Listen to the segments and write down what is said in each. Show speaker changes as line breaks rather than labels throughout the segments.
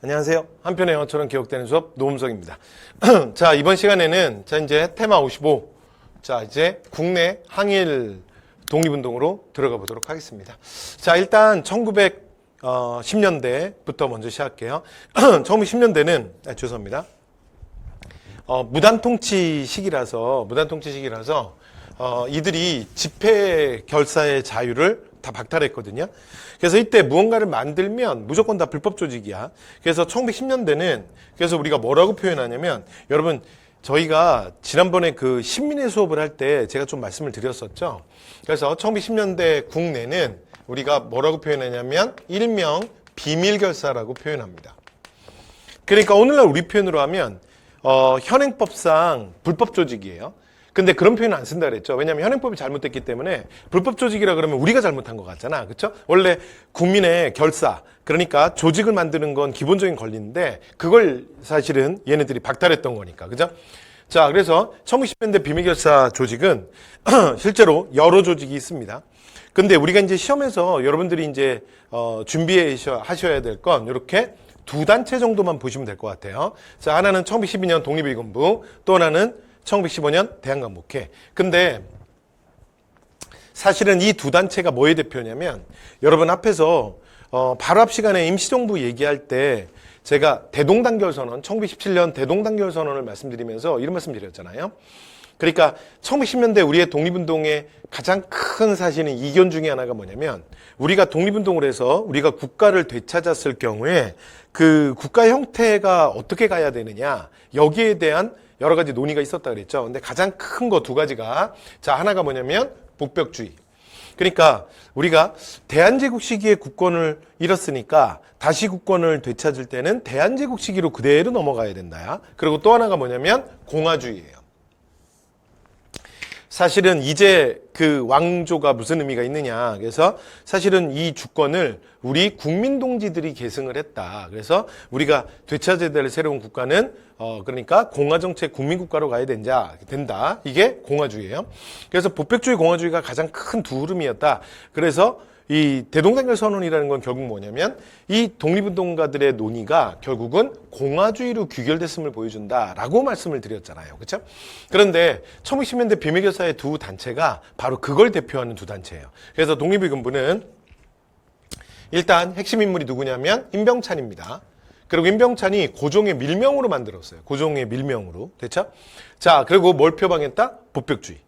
안녕하세요. 한편의 영어처럼 기억되는 수업 노음석입니다. 자, 이번 시간에는 이제 테마 55. 자, 이제 국내 항일 독립운동으로 들어가 보도록 하겠습니다. 자, 일단 1910년대부터 먼저 시작할게요. 1910년대는 죄송합니다. 무단통치 시기라서 이들이 집회 결사의 자유를 다 박탈했거든요. 그래서 이때 무언가를 만들면 무조건 다 불법 조직이야. 그래서 1910년대는 그래서 우리가 뭐라고 표현하냐면, 여러분 저희가 지난번에 그 신민의 수업을 할 때 제가 좀 말씀을 드렸었죠. 그래서 1910년대 국내는 우리가 뭐라고 표현하냐면 일명 비밀결사라고 표현합니다. 그러니까 오늘날 우리 표현으로 하면 현행법상 불법 조직이에요. 근데 그런 표현은 안 쓴다 그랬죠. 왜냐하면 현행법이 잘못됐기 때문에 불법 조직이라 그러면 우리가 잘못한 것 같잖아. 그렇죠? 원래 국민의 결사, 그러니까 조직을 만드는 건 기본적인 권리인데 그걸 사실은 얘네들이 박탈했던 거니까. 그죠? 자, 그래서 1910년대 비밀결사 조직은 실제로 여러 조직이 있습니다. 근데 우리가 이제 시험에서 여러분들이 이제 준비하셔야 될 건 이렇게 두 단체 정도만 보시면 될 것 같아요. 자, 하나는 1912년 독립의군부, 또 하나는 1915년 대한강목회. 근데 사실은 이 두 단체가 뭐의 대표냐면, 여러분 앞에서 바로 앞 시간에 임시정부 얘기할 때 제가 대동단결선언, 1917년 대동단결선언을 말씀드리면서 이런 말씀 드렸잖아요. 그러니까 1910년대 우리의 독립운동의 가장 큰 사실은 이견 중에 하나가 뭐냐면, 우리가 독립운동을 해서 우리가 국가를 되찾았을 경우에 그 국가 형태가 어떻게 가야 되느냐, 여기에 대한 여러 가지 논의가 있었다 그랬죠. 근데 가장 큰 거 두 가지가, 자, 하나가 뭐냐면 복벽주의. 그러니까 우리가 대한제국 시기에 국권을 잃었으니까 다시 국권을 되찾을 때는 대한제국 시기로 그대로 넘어가야 된다. 그리고 또 하나가 뭐냐면 공화주의예요. 사실은 이제 그 왕조가 무슨 의미가 있느냐. 그래서 사실은 이 주권을 우리 국민동지들이 계승을 했다. 그래서 우리가 되찾아야 될 새로운 국가는 그러니까 공화정책 국민국가로 가야 된다. 이게 공화주의예요. 그래서 복벽주의 공화주의가 가장 큰 두 흐름이었다. 그래서 이 대동단결 선언이라는 건 결국 뭐냐면 이 독립운동가들의 논의가 결국은 공화주의로 귀결됐음을 보여준다라고 말씀을 드렸잖아요. 그렇죠? 그런데 1910년대 비밀결사의 두 단체가 바로 그걸 대표하는 두 단체예요. 그래서 독립의군부는 일단 핵심 인물이 누구냐면 임병찬입니다. 그리고 임병찬이 고종의 밀명으로 만들었어요. 고종의 밀명으로. 됐죠? 자, 그리고 뭘 표방했다? 복벽주의.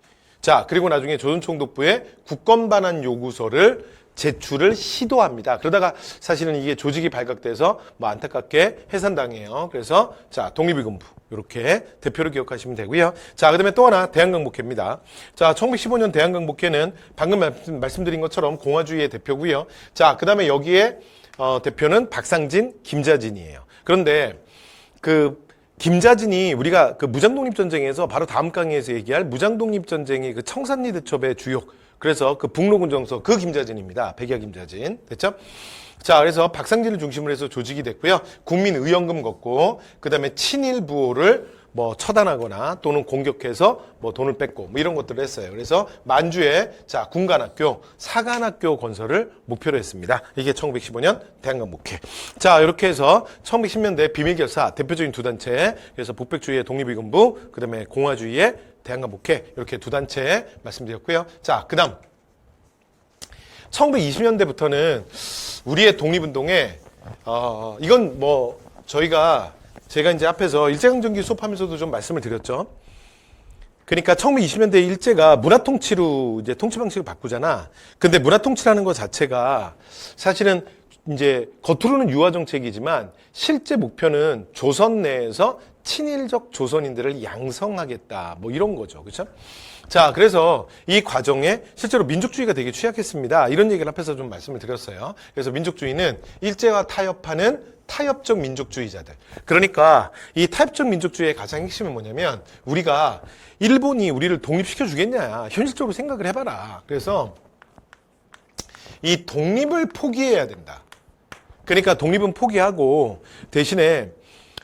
자, 그리고 나중에 조선총독부에 국권 반환 요구서를 제출을 시도합니다. 그러다가 사실은 이게 조직이 발각돼서 뭐 안타깝게 해산당해요. 그래서 자, 독립의군부 이렇게 대표를 기억하시면 되고요. 자, 그다음에 또 하나 대한강목회입니다. 자, 1915년 대한강목회는 방금 말씀드린 것처럼 공화주의의 대표고요. 자, 그다음에 여기에 대표는 박상진, 김자진이에요. 그런데 그 김자진이 우리가 그 무장독립전쟁에서 바로 다음 강의에서 얘기할 무장독립전쟁의 그 청산리 대첩의 주역, 그래서 그 북로군정서 그 김자진입니다. 백야 김자진. 됐죠? 자, 그래서 박상진을 중심으로 해서 조직이 됐고요. 국민의연금 걷고, 그 다음에 친일부호를 뭐 처단하거나 또는 공격해서 뭐 돈을 뺏고 뭐 이런 것들을 했어요. 그래서 만주에 자, 군관학교, 사관학교 건설을 목표로 했습니다. 이게 1915년 대한강목회. 자, 이렇게 해서 1910년대 비밀결사 대표적인 두 단체, 그래서 복벽주의의 독립의군부, 그 다음에 공화주의의 대한강목회, 이렇게 두 단체 말씀드렸고요. 자, 그 다음 1920년대부터는 우리의 독립운동에 이건 뭐 제가 이제 앞에서 일제강점기 수업하면서도 좀 말씀을 드렸죠. 그러니까 1920년대 일제가 문화통치로 이제 통치 방식을 바꾸잖아. 근데 문화통치라는 것 자체가 사실은 이제 겉으로는 유화정책이지만 실제 목표는 조선 내에서 친일적 조선인들을 양성하겠다. 뭐 이런 거죠. 그렇죠? 자, 그래서 이 과정에 실제로 민족주의가 되게 취약했습니다. 이런 얘기를 앞에서 좀 말씀을 드렸어요. 그래서 민족주의는 일제와 타협하는 타협적 민족주의자들. 그러니까 이 타협적 민족주의의 가장 핵심은 뭐냐면, 우리가 일본이 우리를 독립시켜 주겠냐. 현실적으로 생각을 해봐라. 그래서 이 독립을 포기해야 된다. 그러니까 독립은 포기하고 대신에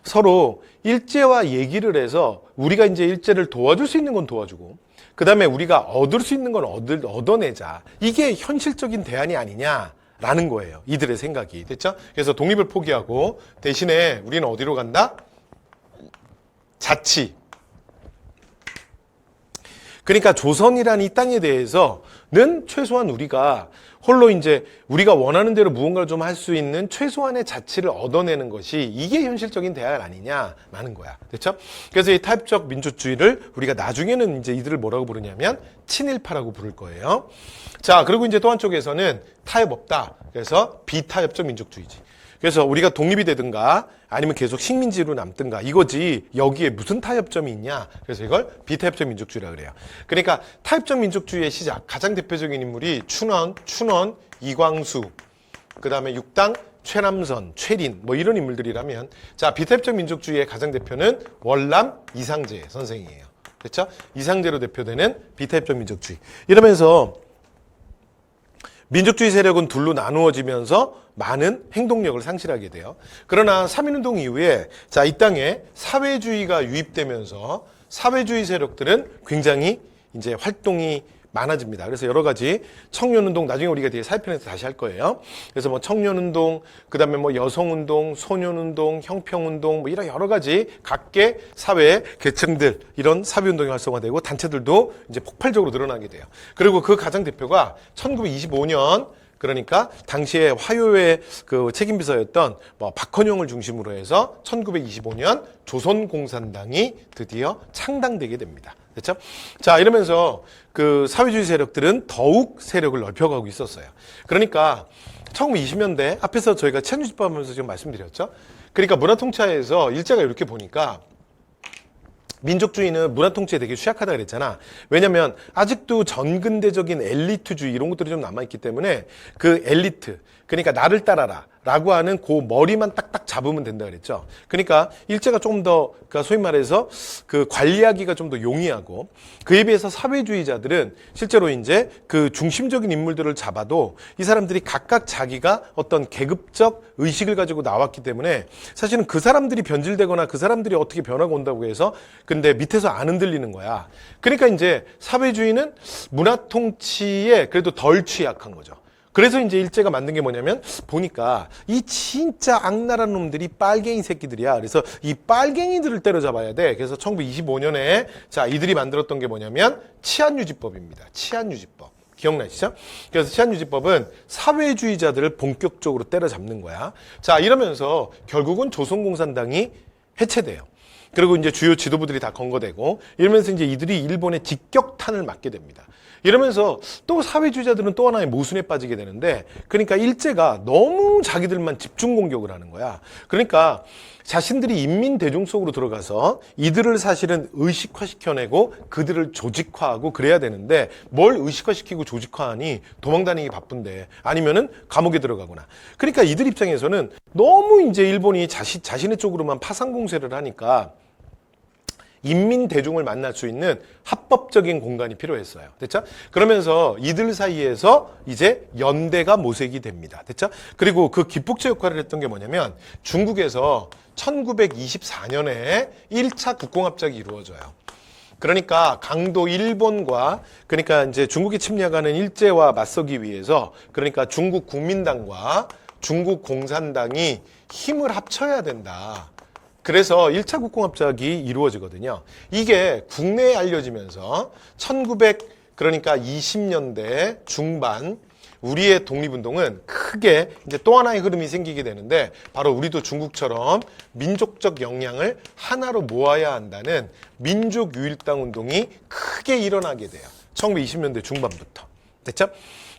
서로 일제와 얘기를 해서 우리가 이제 일제를 도와줄 수 있는 건 도와주고, 그 다음에 우리가 얻을 수 있는 건 얻어내자. 이게 현실적인 대안이 아니냐. 라는 거예요. 이들의 생각이. 됐죠? 그래서 독립을 포기하고 대신에 우리는 어디로 간다? 자치. 그러니까 조선이라는 이 땅에 대해서는 최소한 우리가 홀로 이제 우리가 원하는 대로 무언가를 좀 할 수 있는 최소한의 자치를 얻어내는 것이 이게 현실적인 대학 아니냐라는 거야. 그렇죠? 그래서 이 타협적 민주주의를 우리가 나중에는 이제 이들을 뭐라고 부르냐면 친일파라고 부를 거예요. 자, 그리고 이제 또 한쪽에서는 타협 없다. 그래서 비타협적 민족주의지. 그래서 우리가 독립이 되든가 아니면 계속 식민지로 남든가 이거지 여기에 무슨 타협점이 있냐. 그래서 이걸 비타협적 민족주의라고 그래요. 그러니까 타협적 민족주의의 시작 가장 대표적인 인물이 춘원, 이광수, 그 다음에 육당 최남선, 최린 뭐 이런 인물들이라면 자 비타협적 민족주의의 가장 대표는 월남 이상재 선생이에요. 그렇죠? 이상재로 대표되는 비타협적 민족주의. 이러면서 민족주의 세력은 둘로 나누어지면서 많은 행동력을 상실하게 돼요. 그러나 3.1운동 이후에 자, 이 땅에 사회주의가 유입되면서 사회주의 세력들은 굉장히 이제 활동이 많아집니다. 그래서 여러 가지 청년운동, 나중에 우리가 뒤에 사회편에서 다시 할 거예요. 그래서 뭐 청년운동, 그 다음에 뭐 여성운동, 소년운동, 형평운동, 뭐 이런 여러 가지 각계 사회 계층들, 이런 사회운동이 활성화되고 단체들도 이제 폭발적으로 늘어나게 돼요. 그리고 그 가장 대표가 1925년 그러니까 당시에 화요회 그 책임비서였던 뭐 박헌용을 중심으로 해서 1925년 조선공산당이 드디어 창당되게 됩니다. 그렇죠? 자, 이러면서 그 사회주의 세력들은 더욱 세력을 넓혀가고 있었어요. 그러니까 1920년대 앞에서 저희가 치안유지법 하면서 지금 말씀드렸죠. 그러니까 문화통치하에서 일제가 이렇게 보니까 민족주의는 문화통치에 되게 취약하다 그랬잖아. 왜냐면 아직도 전근대적인 엘리트주의 이런 것들이 좀 남아있기 때문에 그 엘리트, 그러니까 나를 따라라 라고 하는 그 머리만 딱딱 잡으면 된다 그랬죠. 그러니까 일제가 조금 더 그러니까 소위 말해서 그 관리하기가 좀 더 용이하고 그에 비해서 사회주의자들은 실제로 이제 그 중심적인 인물들을 잡아도 이 사람들이 각각 자기가 어떤 계급적 의식을 가지고 나왔기 때문에 사실은 그 사람들이 변질되거나 그 사람들이 어떻게 변화가 온다고 해서 근데 밑에서 안 흔들리는 거야. 그러니까 이제 사회주의는 문화통치에 그래도 덜 취약한 거죠. 그래서 이제 일제가 만든 게 뭐냐면 보니까 이 진짜 악랄한 놈들이 빨갱이 새끼들이야. 그래서 이 빨갱이들을 때려잡아야 돼. 그래서 1925년에 자 이들이 만들었던 게 뭐냐면 치안유지법입니다. 치안유지법. 기억나시죠? 그래서 치안유지법은 사회주의자들을 본격적으로 때려잡는 거야. 자 이러면서 결국은 조선공산당이 해체돼요. 그리고 이제 주요 지도부들이 다 건거되고 이러면서 이제 이들이 일본의 직격탄을 맞게 됩니다. 이러면서 또 사회주의자들은 또 하나의 모순에 빠지게 되는데 그러니까 일제가 너무 자기들만 집중 공격을 하는 거야. 그러니까 자신들이 인민 대중 속으로 들어가서 이들을 사실은 의식화시켜내고 그들을 조직화하고 그래야 되는데 뭘 의식화시키고 조직화하니 도망다니기 바쁜데 아니면은 감옥에 들어가거나 그러니까 이들 입장에서는 너무 이제 일본이 자신의 쪽으로만 파상 공세를 하니까 인민 대중을 만날 수 있는 합법적인 공간이 필요했어요. 됐죠? 그러면서 이들 사이에서 이제 연대가 모색이 됩니다. 됐죠? 그리고 그 기폭제 역할을 했던 게 뭐냐면 중국에서 1924년에 1차 국공합작이 이루어져요. 그러니까 강도 일본과 그러니까 이제 중국이 침략하는 일제와 맞서기 위해서 그러니까 중국 국민당과 중국 공산당이 힘을 합쳐야 된다. 그래서 1차 국공합작이 이루어지거든요. 이게 국내에 알려지면서 그러니까 20년대 중반 우리의 독립운동은 크게 이제 또 하나의 흐름이 생기게 되는데 바로 우리도 중국처럼 민족적 역량을 하나로 모아야 한다는 민족유일당 운동이 크게 일어나게 돼요. 1920년대 중반부터. 됐죠?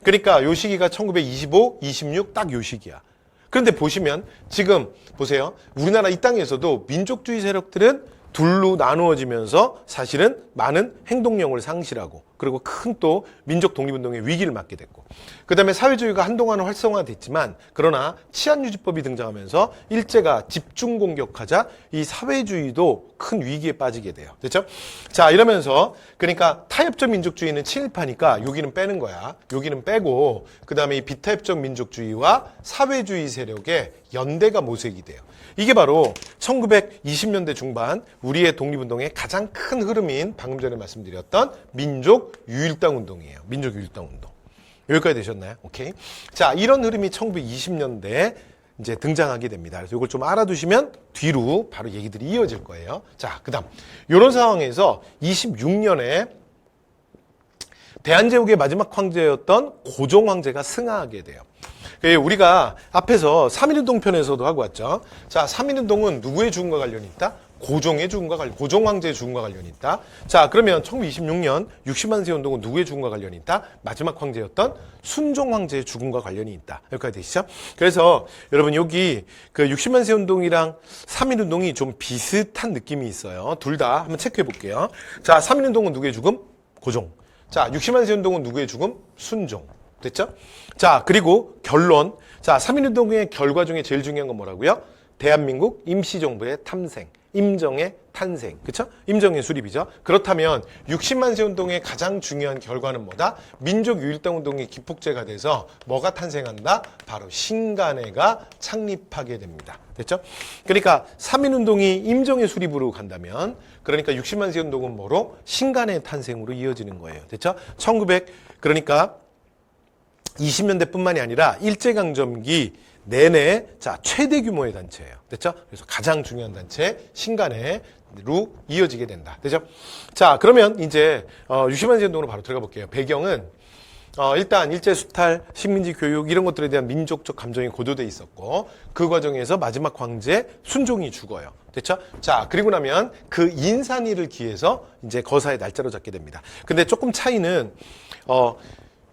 그러니까 요 시기가 1925, 26 딱 요 시기야. 그런데 보시면 지금 보세요. 우리나라 이 땅에서도 민족주의 세력들은 둘로 나누어지면서 사실은 많은 행동력을 상실하고 그리고 큰 또 민족 독립운동의 위기를 맞게 됐고 그 다음에 사회주의가 한동안은 활성화됐지만 그러나 치안유지법이 등장하면서 일제가 집중 공격하자 이 사회주의도 큰 위기에 빠지게 돼요. 됐죠? 자 이러면서 그러니까 타협적 민족주의는 친일파니까 여기는 빼는 거야. 여기는 빼고 그 다음에 이 비타협적 민족주의와 사회주의 세력의 연대가 모색이 돼요. 이게 바로 1920년대 중반 우리의 독립운동의 가장 큰 흐름인 방금 전에 말씀드렸던 민족유일당 운동이에요. 민족유일당 운동. 여기까지 되셨나요? 오케이. 자, 이런 흐름이 1920년대에 이제 등장하게 됩니다. 그래서 이걸 좀 알아두시면 뒤로 바로 얘기들이 이어질 거예요. 자, 그 다음. 이런 상황에서 26년에 대한제국의 마지막 황제였던 고종 황제가 승하하게 돼요. 우리가 앞에서 3.1운동 편에서도 하고 왔죠. 자, 3.1운동은 누구의 죽음과 관련이 있다? 고종의 죽음과 고종 황제의 죽음과 관련이 있다. 자, 그러면 1926년 60만 세 운동은 누구의 죽음과 관련이 있다? 마지막 황제였던 순종 황제의 죽음과 관련이 있다. 여기까지 되시죠? 그래서 여러분 여기 그 60만 세 운동이랑 3.1운동이 좀 비슷한 느낌이 있어요. 둘 다 한번 체크해 볼게요. 자, 3.1운동은 누구의 죽음? 고종. 자, 60만 세 운동은 누구의 죽음? 순종. 됐죠? 자, 그리고 결론. 자, 3.1운동의 결과 중에 제일 중요한 건 뭐라고요? 대한민국 임시정부의 탐생. 임정의 탄생. 그쵸? 임정의 수립이죠. 그렇다면 60만 세 운동의 가장 중요한 결과는 뭐다? 민족유일당 운동이 기폭제가 돼서 뭐가 탄생한다? 바로 신간회가 창립하게 됩니다. 됐죠? 그러니까 3.1운동이 임정의 수립으로 간다면 그러니까 60만 세 운동은 뭐로? 신간의 탄생으로 이어지는 거예요. 됐죠? 그러니까 20년대뿐만이 아니라 일제강점기 내내 자 최대 규모의 단체예요. 됐죠? 그래서 가장 중요한 단체 신간회로 이어지게 된다. 됐죠? 자, 그러면 이제 60만 세 운동으로 바로 들어가 볼게요. 배경은 일단 일제 수탈, 식민지 교육 이런 것들에 대한 민족적 감정이 고조돼 있었고 그 과정에서 마지막 황제 순종이 죽어요. 됐죠? 자, 그리고 나면 그 인산일을 기해서 이제 거사의 날짜로 잡게 됩니다. 근데 조금 차이는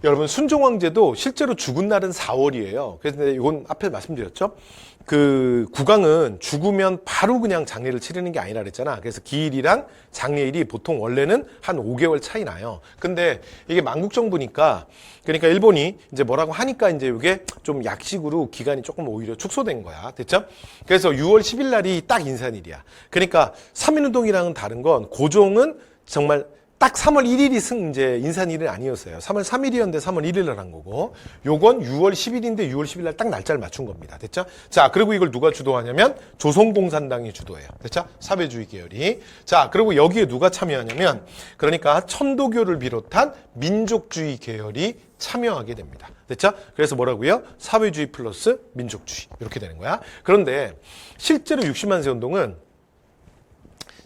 여러분 순종 황제도 실제로 죽은 날은 4월이에요. 그래서 이건 앞에 말씀드렸죠. 그 국왕은 죽으면 바로 그냥 장례를 치르는 게 아니라 그랬잖아. 그래서 기일이랑 장례일이 보통 원래는 한 5개월 차이 나요. 근데 이게 만국정부니까 그러니까 일본이 이제 뭐라고 하니까 이제 이게 좀 약식으로 기간이 조금 오히려 축소된 거야. 됐죠? 그래서 6월 10일 날이 딱 인산일이야. 그러니까 3.1운동이랑은 다른 건 고종은 정말 딱 3월 1일이 이제 인산일은 아니었어요. 3월 3일이었는데 3월 1일 날 한 거고, 요건 6월 10일인데 6월 10일 날 딱 날짜를 맞춘 겁니다. 됐죠? 자, 그리고 이걸 누가 주도하냐면 조선공산당이 주도해요. 됐죠? 사회주의 계열이. 자, 그리고 여기에 누가 참여하냐면, 그러니까 천도교를 비롯한 민족주의 계열이 참여하게 됩니다. 됐죠? 그래서 뭐라고요? 사회주의 플러스 민족주의. 이렇게 되는 거야. 그런데 실제로 60만 세 운동은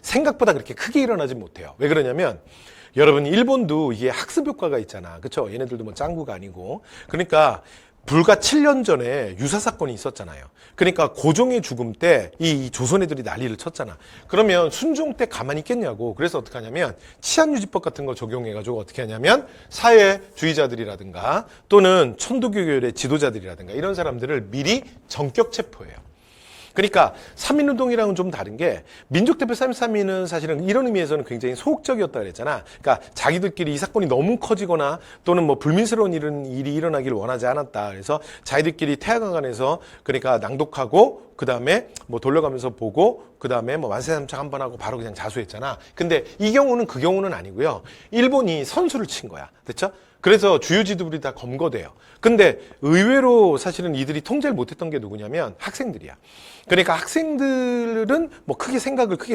생각보다 그렇게 크게 일어나지 못해요. 왜 그러냐면 여러분 일본도 이게 학습 효과가 있잖아. 그렇죠? 얘네들도 뭐 짱구가 아니고. 그러니까 불과 7년 전에 유사 사건이 있었잖아요. 그러니까 고종의 죽음 때 이 조선 애들이 난리를 쳤잖아. 그러면 순종 때 가만히 있겠냐고. 그래서 어떻게 하냐면 치안유지법 같은 거 적용해가지고 어떻게 하냐면 사회주의자들이라든가 또는 천도교계열의 지도자들이라든가 이런 사람들을 미리 전격 체포해요. 그러니까 3.1운동이랑은 좀 다른 게 민족대표 3.3위는 사실은 이런 의미에서는 굉장히 소극적이었다 그랬잖아. 그러니까 자기들끼리 이 사건이 너무 커지거나 또는 뭐 불민스러운 일이 일어나기를 원하지 않았다. 그래서 자기들끼리 태화강간에서 그러니까 낭독하고 그 다음에 뭐 돌려가면서 보고 그 다음에 뭐 만세삼창 한번 하고 바로 그냥 자수했잖아. 근데 이 경우는 그 경우는 아니고요. 일본이 선수를 친 거야. 됐죠? 그래서 주요 지도부들이 다 검거돼요. 근데 의외로 사실은 이들이 통제를 못했던 게 누구냐면 학생들이야. 그러니까 학생들은 뭐 크게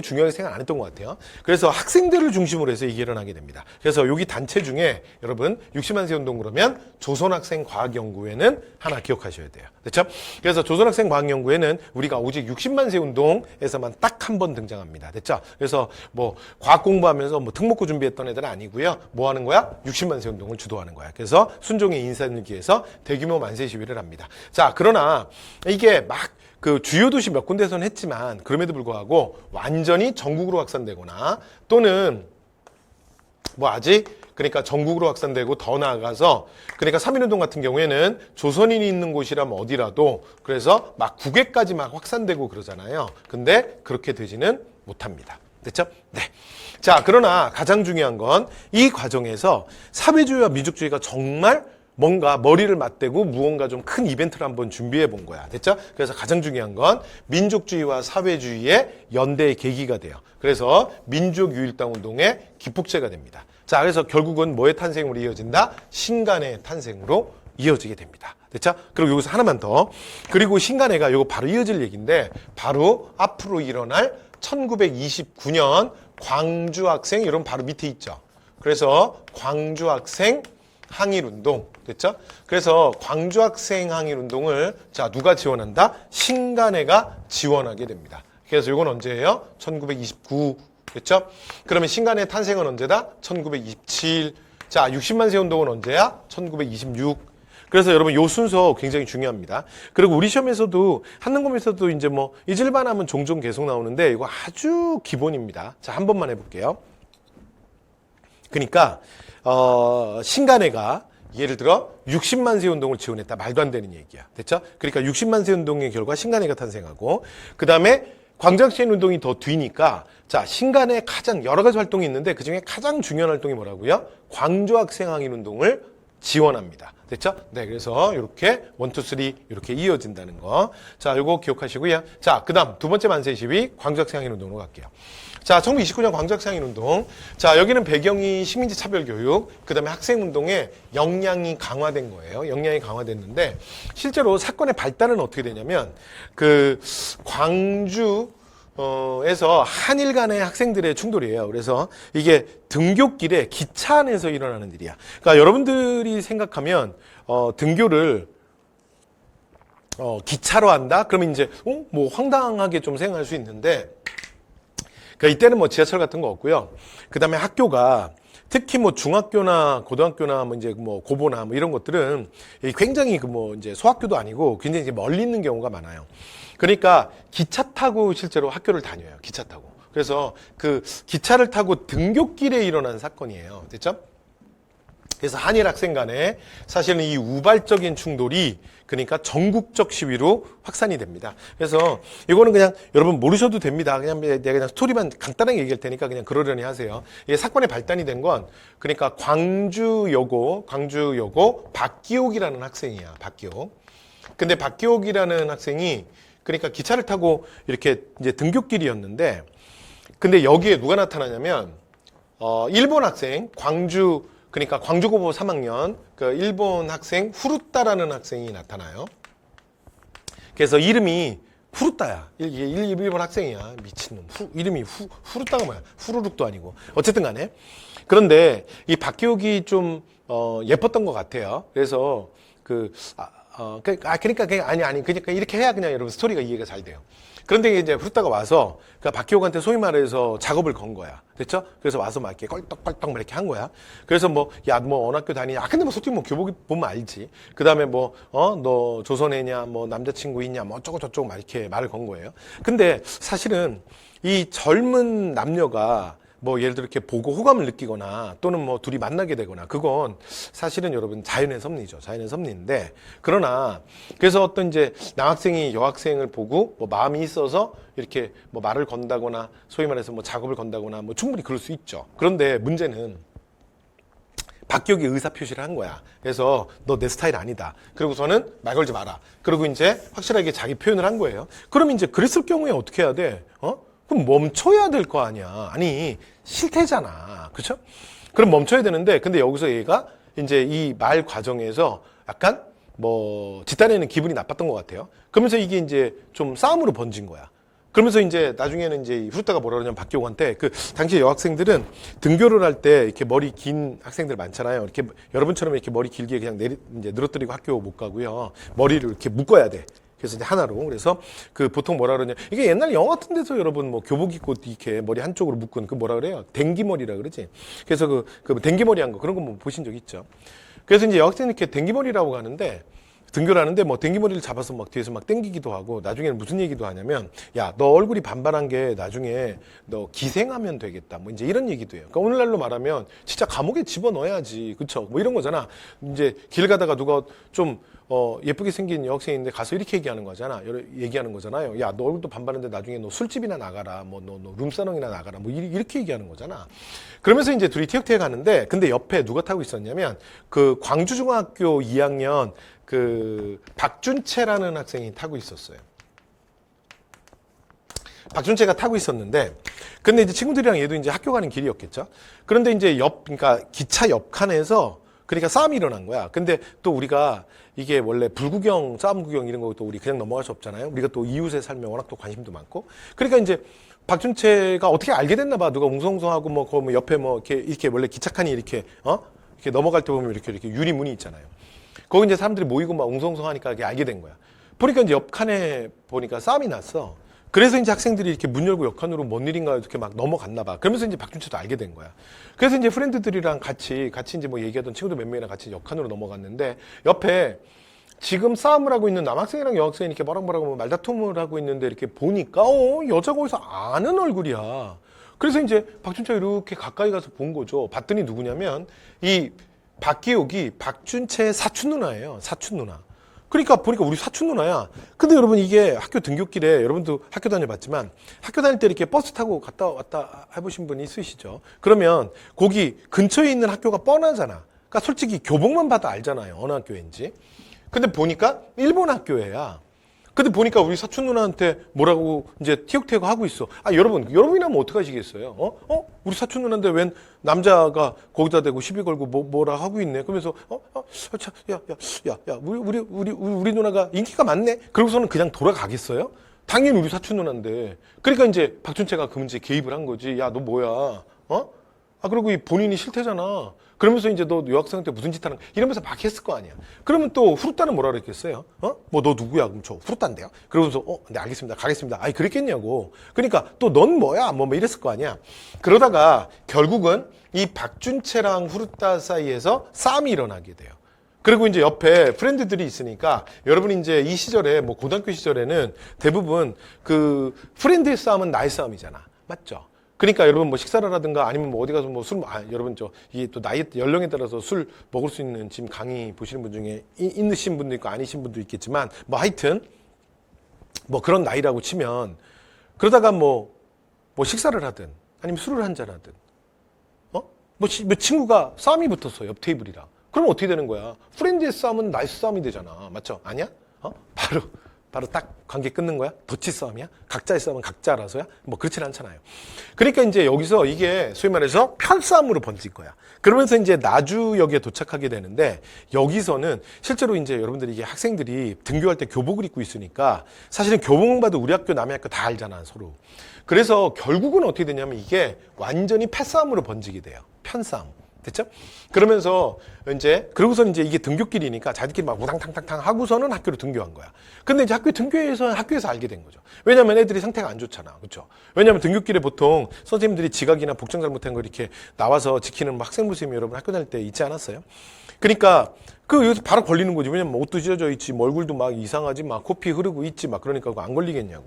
중요하게 생각 안 했던 것 같아요. 그래서 학생들을 중심으로 해서 이게 일어나게 됩니다. 그래서 여기 단체 중에 여러분 60만 세 운동 그러면 조선학생과학연구회는 하나 기억하셔야 돼요. 그렇죠? 그래서 조선학생과학연구회는 우리가 오직 60만 세 운동에서만 딱 한 번 등장합니다. 됐죠? 그래서 뭐 과학 공부하면서 뭐 특목고 준비했던 애들은 아니고요. 뭐 하는 거야? 60만 세 운동을 주도하는 거야. 그래서 순종의 인산일기에서 대규모 만세 시위를 합니다. 자, 그러나 이게 막 그 주요 도시 몇 군데에서는 했지만 그럼에도 불구하고 완전히 전국으로 확산되거나 또는 뭐 아직 그러니까 전국으로 확산되고 더 나아가서 그러니까 3.1운동 같은 경우에는 조선인이 있는 곳이라면 어디라도 그래서 막 국외까지 막 확산되고 그러잖아요. 근데 그렇게 되지는 못합니다. 됐죠? 네. 자, 그러나 가장 중요한 건 이 과정에서 사회주의와 민족주의가 정말 뭔가 머리를 맞대고 무언가 좀 큰 이벤트를 한번 준비해 본 거야. 됐죠? 그래서 가장 중요한 건 민족주의와 사회주의의 연대의 계기가 돼요. 그래서 민족유일당 운동의 기폭제가 됩니다. 자, 그래서 결국은 뭐의 탄생으로 이어진다? 신간의 탄생으로 이어지게 됩니다. 됐죠? 그리고 여기서 하나만 더. 그리고 신간회가 이거 바로 이어질 얘기인데 바로 앞으로 일어날 1929년 광주학생, 이런 바로 밑에 있죠. 그래서 광주학생 항일운동. 됐죠? 그래서 광주 학생 항일운동을 자, 누가 지원한다? 신간회가 지원하게 됩니다. 그래서 이건 언제예요? 1929. 됐죠? 그러면 신간회 탄생은 언제다? 1927. 자, 60만 세 운동은 언제야? 1926. 그래서 여러분 요 순서 굉장히 중요합니다. 그리고 우리 시험에서도 한능검에서도 이제 뭐 이질반하면 종종 계속 나오는데 이거 아주 기본입니다. 자, 한 번만 해볼게요. 그러니까 신간회가 예를 들어 60만 세 운동을 지원했다. 말도 안 되는 얘기야. 됐죠? 그러니까 60만 세 운동의 결과 신간회가 탄생하고 그 다음에 광주학생 운동이 더 뒤니까 자, 신간회 가장 여러 가지 활동이 있는데 그중에 가장 중요한 활동이 뭐라고요? 광주학생 항일 운동을 지원합니다. 됐죠? 네, 그래서 이렇게 1, 2, 3 이렇게 이어진다는 거. 자, 이거 기억하시고요. 자, 그 다음 두 번째 만세 시위 광주학생 항일 운동으로 갈게요. 자, 1929년 광주학생 항일 운동. 자, 여기는 배경이 식민지 차별 교육, 그 다음에 학생 운동의 역량이 강화된 거예요. 역량이 강화됐는데 실제로 사건의 발단은 어떻게 되냐면 그 광주 에서 한일 간의 학생들의 충돌이에요. 그래서 이게 등교길에 기차 안에서 일어나는 일이야. 그러니까 여러분들이 생각하면 등교를 기차로 한다? 그러면 이제 뭐 황당하게 좀 생각할 수 있는데 그러니까 이때는 뭐 지하철 같은 거 없고요. 그다음에 학교가 특히 뭐 중학교나 고등학교나 뭐 이제 뭐 고보나 뭐 이런 것들은 굉장히 그 뭐 이제 소학교도 아니고 굉장히 이제 멀리 있는 경우가 많아요. 그러니까 기차 타고 실제로 학교를 다녀요. 기차 타고. 그래서 그 기차를 타고 등굣길에 일어난 사건이에요. 됐죠? 그래서 한일 학생 간에 사실은 이 우발적인 충돌이 그러니까 전국적 시위로 확산이 됩니다. 그래서 이거는 그냥 여러분 모르셔도 됩니다. 그냥 내가 그냥 스토리만 간단하게 얘기할 테니까 그냥 그러려니 하세요. 이게 사건의 발단이 된 건 그러니까 광주여고 박기옥이라는 학생이야. 박기옥. 근데 박기옥이라는 학생이 그러니까 기차를 타고 이렇게 이제 등굣길이었는데 근데 여기에 누가 나타나냐면 일본 학생 그러니까 광주고보 3학년 그 일본 학생 후루따라는 학생이 나타나요. 그래서 이름이 후루따야. 이게 일본 학생이야. 미친놈. 이름이 후루따가 뭐야? 후루룩도 아니고. 어쨌든 간에. 그런데 이 박기옥이 좀 예뻤던 것 같아요. 그래서 그러니까 이렇게 해야 그냥 여러분 스토리가 이해가 잘 돼요. 그런데 이제 후루따가 와서 그러니까 박기옥한테 소위 말해서 작업을 건 거야. 됐죠? 그래서 와서 막 이렇게 껄떡껄떡 이렇게 한 거야. 그래서 뭐 어느 학교 다니냐? 근데 뭐 솔직히 뭐 교복 보면 알지. 그 다음에 너 조선애냐? 뭐 남자친구 있냐? 뭐 어쩌고 저쩌고 막 이렇게 말을 건 거예요. 근데 사실은 이 젊은 남녀가 뭐 예를 들어 이렇게 보고 호감을 느끼거나 또는 뭐 둘이 만나게 되거나 그건 사실은 여러분 자연의 섭리죠. 자연의 섭리인데 그러나 그래서 어떤 이제 남학생이 여학생을 보고 뭐 마음이 있어서 이렇게 뭐 말을 건다거나 소위 말해서 뭐 작업을 건다거나 뭐 충분히 그럴 수 있죠. 그런데 문제는 박기옥이 의사표시를 한 거야. 그래서 너 내 스타일 아니다. 그러고서는 말 걸지 마라. 그리고 이제 확실하게 자기 표현을 한 거예요. 그럼 이제 그랬을 경우에 어떻게 해야 돼? 그럼 멈춰야 될 거 아니야. 아니, 실태잖아. 그쵸? 그럼 멈춰야 되는데, 근데 여기서 얘가 이제 이 말 과정에서 약간 뒷단에는 기분이 나빴던 것 같아요. 그러면서 이게 이제 좀 싸움으로 번진 거야. 그러면서 이제 나중에는 이제 후루따가 뭐라 그러냐면 박기옥한테 당시 여학생들은 등교를 할 때 이렇게 머리 긴 학생들 많잖아요. 이렇게 여러분처럼 이렇게 머리 길게 그냥 이제 늘어뜨리고 학교 못 가고요. 머리를 이렇게 묶어야 돼. 그래서 이제 하나로. 그래서 보통 뭐라 그러냐. 이게 옛날 영화 같은 데서 여러분 뭐 교복 입고 이렇게 머리 한쪽으로 묶은 뭐라 그래요? 댕기머리라 그러지. 그래서 댕기머리 한 거 그런 거 뭐 보신 적 있죠. 그래서 이제 여학생이 이렇게 댕기머리라고 하는데 등교를 하는데 뭐 댕기머리를 잡아서 막 뒤에서 막 땡기기도 하고 나중에는 무슨 얘기도 하냐면 야, 너 얼굴이 반반한 게 나중에 너 기생하면 되겠다. 뭐 이제 이런 얘기도 해요. 그러니까 오늘날로 말하면 진짜 감옥에 집어넣어야지. 그쵸? 뭐 이런 거잖아. 이제 길 가다가 누가 좀 예쁘게 생긴 여학생인데 가서 이렇게 얘기하는 거잖아요. 야, 너 얼굴도 반반한데 나중에 너 술집이나 나가라. 너 룸사롱이나 나가라. 뭐 이렇게 얘기하는 거잖아. 그러면서 이제 둘이 티격태격 가는데 근데 옆에 누가 타고 있었냐면 광주중학교 2학년 박준채라는 학생이 타고 있었어요. 박준채가 타고 있었는데, 근데 이제 친구들이랑 얘도 이제 학교 가는 길이었겠죠. 그런데 이제 그러니까 기차 옆칸에서 그러니까 싸움이 일어난 거야. 근데 또 우리가 이게 원래 불구경, 싸움 구경 이런 거 또 우리 그냥 넘어갈 수 없잖아요. 우리가 또 이웃의 삶에 워낙 또 관심도 많고. 그러니까 이제 박준채가 어떻게 알게 됐나 봐. 누가 웅성웅성하고 뭐 옆에 뭐 이렇게 원래 기차칸이 이렇게 이렇게 넘어갈 때 보면 이렇게 유리문이 있잖아요. 거기 이제 사람들이 모이고 막 웅성웅성하니까 이게 알게 된 거야. 보니까 이제 옆칸에 보니까 싸움이 났어. 그래서 이제 학생들이 이렇게 문 열고 옆칸으로 뭔 일인가 이렇게 막 넘어갔나 봐. 그러면서 이제 박준채도 알게 된 거야. 그래서 이제 프렌드들이랑 같이 이제 뭐 얘기하던 친구들 몇 명이랑 같이 옆칸으로 넘어갔는데 옆에 지금 싸움을 하고 있는 남학생이랑 여학생이 이렇게 뭐라고 말다툼을 하고 있는데 이렇게 보니까 여자가 어디서 아는 얼굴이야. 그래서 이제 박준채가 이렇게 가까이 가서 본 거죠. 봤더니 누구냐면 이 박기옥이 박준채의 사촌 누나예요. 사촌 누나. 그러니까 보니까 우리 사촌 누나야. 근데 여러분 이게 학교 등굣길에 여러분도 학교 다녀봤지만 학교 다닐 때 이렇게 버스 타고 갔다 왔다 해보신 분이 있으시죠? 그러면 거기 근처에 있는 학교가 뻔하잖아. 그러니까 솔직히 교복만 봐도 알잖아요. 어느 학교인지. 근데 보니까 일본 학교애야. 근데 보니까 우리 사촌 누나한테 뭐라고 이제 티격태격 하고 있어. 여러분이라면 어떡하시겠어요? 우리 사촌 누나인데 웬 남자가 거기다 대고 시비 걸고 뭐라 하고 있네. 그러면서 우리 누나가 인기가 많네. 그러고서는 그냥 돌아가겠어요? 당연히 우리 사촌 누나인데. 그러니까 이제 박준채가 그 문제에 개입을 한 거지. 야, 너 뭐야? 그리고 본인이 싫대잖아. 그러면서 이제 너 여학생한테 무슨 짓 하는 거야? 이러면서 막 했을 거 아니야. 그러면 또 후루따는 뭐라 그랬겠어요? 뭐 너 누구야? 그럼 저 후루따인데요? 그러면서 네 알겠습니다. 가겠습니다. 아니 그랬겠냐고. 그러니까 또 넌 뭐야? 뭐 이랬을 거 아니야. 그러다가 결국은 이 박준채랑 후루따 사이에서 싸움이 일어나게 돼요. 그리고 이제 옆에 프렌드들이 있으니까 여러분이 이제 이 시절에 뭐 고등학교 시절에는 대부분 그 프렌드의 싸움은 나의 싸움이잖아. 맞죠? 그러니까 여러분 뭐 식사를 하든가 아니면 뭐 어디 가서 뭐 여러분 이게 또 나이 연령에 따라서 술 먹을 수 있는 지금 강의 보시는 분 중에 있으신 분도 있고 아니신 분도 있겠지만 뭐 하여튼 뭐 그런 나이라고 치면 그러다가 뭐 식사를 하든 아니면 술을 한잔 하든 뭐 친구가 싸움이 붙었어 옆 테이블이랑 그럼 어떻게 되는 거야? 프렌드의 싸움은 나이스 싸움이 되잖아. 맞죠? 아니야? 바로 딱 관계 끊는 거야? 덧치 싸움이야? 각자의 싸움은 각자라서야? 뭐 그렇진 않잖아요. 그러니까 이제 여기서 이게 소위 말해서 편싸움으로 번질 거야. 그러면서 이제 나주역에 도착하게 되는데 여기서는 실제로 이제 여러분들이 이게 학생들이 등교할 때 교복을 입고 있으니까 사실은 교복만 봐도 우리 학교 남의 학교 다 알잖아 서로. 그래서 결국은 어떻게 되냐면 이게 완전히 패싸움으로 번지게 돼요. 편싸움. 됐죠? 그러면서 그러고서는 이제 이게 등교길이니까 자기들끼리 막 우당탕탕탕 하고서는 학교로 등교한 거야. 근데 이제 학교에서 알게 된 거죠. 왜냐면 애들이 상태가 안 좋잖아. 그렇죠? 왜냐면 등교길에 보통 선생님들이 지각이나 복장 잘못한 거 이렇게 나와서 지키는 학생부 선생님 여러분 학교 다닐 때 있지 않았어요? 그러니까 여기서 바로 걸리는 거지. 왜냐면 옷도 찢어져 있지, 뭐 얼굴도 막 이상하지, 막 코피 흐르고 있지, 막 그러니까 그거 안 걸리겠냐고.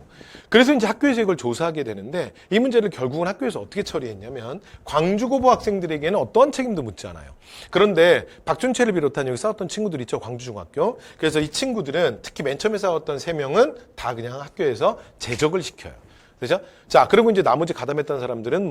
그래서 이제 학교에서 이걸 조사하게 되는데 이 문제를 결국은 학교에서 어떻게 처리했냐면 광주고보 학생들에게는 어떠한 책임도 묻지 않아요. 그런데 박준채를 비롯한 여기 싸웠던 친구들 있죠, 광주중학교. 그래서 이 친구들은 특히 맨 처음에 싸웠던 3명은 다 그냥 학교에서 제적을 시켜요. 그죠? 자, 그리고 이제 나머지 가담했던 사람들은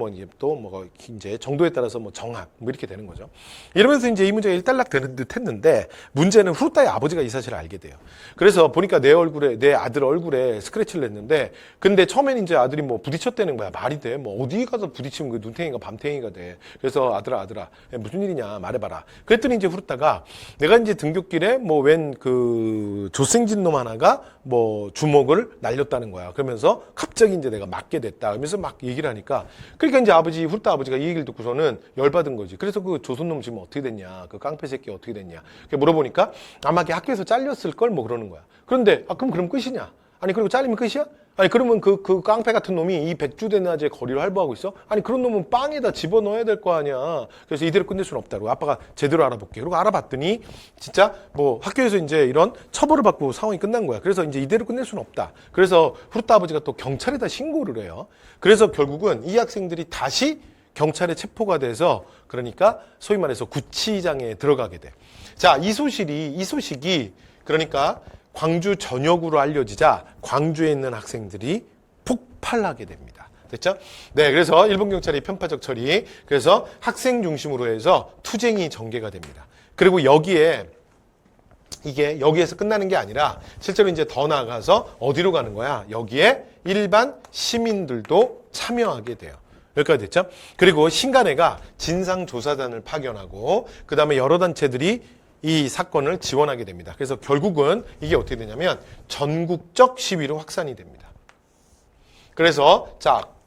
이제 정도에 따라서 정학 이렇게 되는 거죠. 이러면서 이제 이 문제가 일단락 되는 듯 했는데 문제는 후루따의 아버지가 이 사실을 알게 돼요. 그래서 보니까 내 아들 얼굴에 스크래치를 냈는데 근데 처음에는 이제 아들이 부딪혔다는 거야. 말이 돼. 어디 가서 부딪히면 그 눈탱이가 밤탱이가 돼. 그래서 아들아 무슨 일이냐 말해봐라. 그랬더니 이제 후루따가 내가 이제 등굣길에 웬 조생진 놈 하나가 주먹을 날렸다는 거야. 그러면서 갑자기 이제 내가 맞게 됐다. 그러면서 막 얘기를 하니까 그러니까 이제 후루따 아버지가 이 얘기를 듣고서는 열받은 거지. 그래서 그 조선놈 지금 어떻게 됐냐. 그 깡패 새끼 어떻게 됐냐. 물어보니까 아마 학교에서 잘렸을 걸 그러는 거야. 그런데 그럼 끝이냐? 아니 그리고 잘리면 끝이야? 아니 그러면 그 깡패 같은 놈이 이 백주대낮에 거리를 활보하고 있어? 아니 그런 놈은 빵에다 집어넣어야 될 거 아니야. 그래서 이대로 끝낼 수는 없다고. 아빠가 제대로 알아볼게. 그리고 알아봤더니 진짜 학교에서 이제 이런 처벌을 받고 상황이 끝난 거야. 그래서 이제 이대로 끝낼 수는 없다. 그래서 후루따 아버지가 또 경찰에다 신고를 해요. 그래서 결국은 이 학생들이 다시 경찰에 체포가 돼서 그러니까 소위 말해서 구치장에 들어가게 돼. 자, 이 소식이 그러니까 광주 전역으로 알려지자 광주에 있는 학생들이 폭발하게 됩니다. 됐죠? 네, 그래서 일본 경찰이 편파적 처리, 그래서 학생 중심으로 해서 투쟁이 전개가 됩니다. 그리고 여기에서 끝나는 게 아니라 실제로 이제 더 나아가서 어디로 가는 거야? 여기에 일반 시민들도 참여하게 돼요. 여기까지 됐죠? 그리고 신간회가 진상조사단을 파견하고 그 다음에 여러 단체들이 이 사건을 지원하게 됩니다. 그래서 결국은 이게 어떻게 되냐면 전국적 시위로 확산이 됩니다. 그래서